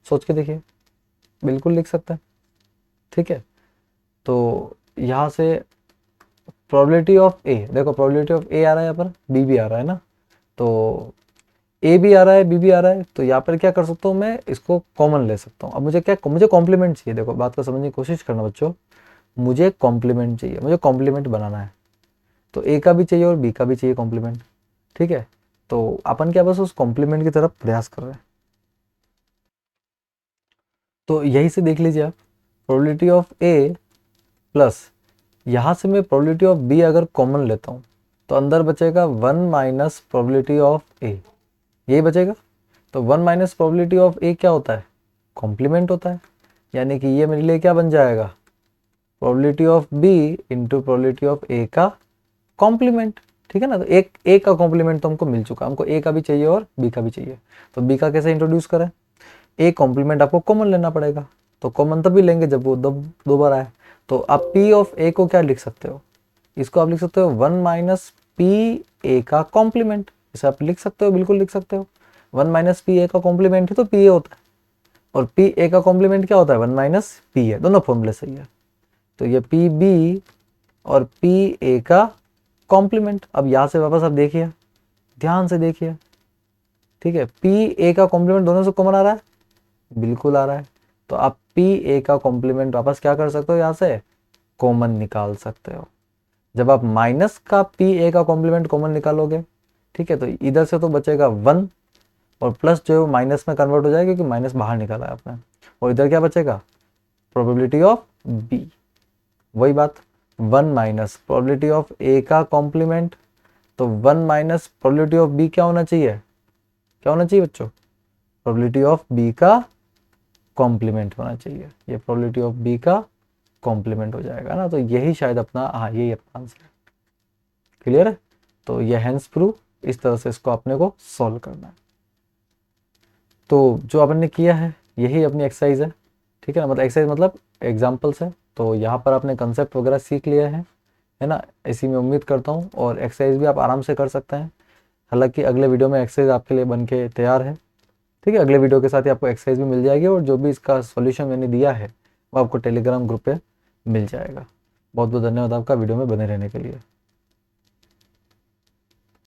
सोच के देखिए, बिल्कुल लिख सकते हैं, ठीक है। तो यहाँ से प्रोबेबिलिटी ऑफ ए, देखो प्रोबेबिलिटी ऑफ ए आ रहा है, यहाँ पर बी भी आ रहा है ना, तो ए भी आ रहा है बी भी आ रहा है, तो यहाँ पर क्या कर सकता हूँ मैं, इसको कॉमन ले सकता हूँ। अब मुझे क्या, मुझे कॉम्प्लीमेंट चाहिए, देखो बात को समझने की कोशिश करना बच्चों, मुझे कॉम्प्लीमेंट चाहिए, मुझे कॉम्प्लीमेंट बनाना है। तो ए का भी चाहिए और बी का भी चाहिए कॉम्प्लीमेंट, ठीक है। तो अपन क्या बस उस कॉम्प्लीमेंट की तरफ प्रयास कर रहे हैं। तो यही से देख लीजिए आप, प्रोबेबिलिटी ऑफ ए प्लस यहाँ से मैं प्रोबेबिलिटी ऑफ बी अगर कॉमन लेता हूँ तो अंदर बचेगा 1 माइनस प्रोबेबिलिटी ऑफ ए, यही बचेगा। तो 1 माइनस प्रोबेबिलिटी ऑफ ए क्या होता है, कॉम्प्लीमेंट होता है, यानी कि ये मेरे लिए क्या बन जाएगा, probability of B into probability of A का कॉम्प्लीमेंट, ठीक है ना। तो एक ए का कॉम्प्लीमेंट तो हमको मिल चुका, हमको ए का भी चाहिए और बी का भी चाहिए। तो बी का कैसे इंट्रोड्यूस करें, ए कॉम्प्लीमेंट आपको कॉमन लेना पड़ेगा, तो कॉमन तभी लेंगे जब वो दो बार आए। तो आप पी ऑफ ए को क्या लिख सकते हो, इसको आप लिख सकते हो 1 माइनस पी ए का कॉम्प्लीमेंट, इसे आप लिख सकते हो, बिल्कुल लिख सकते हो। 1 माइनस पी ए का कॉम्प्लीमेंट ही तो पी ए होता है, और पी ए का कॉम्प्लीमेंट क्या होता है, 1 माइनस पी ए, दोनों फॉर्मूले सही है। तो ये पी बी और पी ए का कॉम्प्लीमेंट। अब यहाँ से वापस आप देखिए, ध्यान से देखिए, ठीक है, पी ए का कॉम्प्लीमेंट दोनों से कॉमन आ रहा है, बिल्कुल आ रहा है। तो आप पी ए का कॉम्प्लीमेंट वापस क्या कर सकते हो, यहाँ से कॉमन निकाल सकते हो। जब आप माइनस का पी ए का कॉम्प्लीमेंट कॉमन निकालोगे, ठीक है, तो इधर से तो बचेगा 1 और प्लस जो है माइनस में कन्वर्ट हो जाएगा क्योंकि माइनस बाहर निकाला है आपने, और इधर क्या बचेगा, प्रोबेबिलिटी ऑफ बी, वही बात 1 माइनस प्रोबेबिलिटी ऑफ ए का कॉम्प्लीमेंट। तो 1 माइनस प्रोबेबिलिटी ऑफ बी क्या होना चाहिए, क्या होना चाहिए बच्चों, प्रोबेबिलिटी ऑफ बी का कॉम्प्लीमेंट होना चाहिए। ये प्रोबेबिलिटी ऑफ बी का कॉम्प्लीमेंट हो जाएगा ना, तो यही शायद अपना, हाँ यही अपना आंसर है। क्लियर है। तो ये हैंस प्रूफ, इस तरह से इसको अपने को सॉल्व करना है। तो जो अपन ने किया है यही अपनी एक्सरसाइज है, ठीक है ना, मतलब एक्सरसाइज मतलब एग्जाम्पल्स है। तो यहाँ पर आपने कंसेप्ट वगैरह सीख लिया है ना, इसी में उम्मीद करता हूँ। और एक्सरसाइज भी आप आराम से कर सकते हैं, हालांकि अगले वीडियो में एक्सरसाइज आपके लिए बन के तैयार है, ठीक है। अगले वीडियो के साथ ही आपको एक्सरसाइज भी मिल जाएगी, और जो भी इसका सॉल्यूशन मैंने दिया है वो आपको टेलीग्राम ग्रुप पे मिल जाएगा। बहुत बहुत धन्यवाद आपका वीडियो में बने रहने के लिए।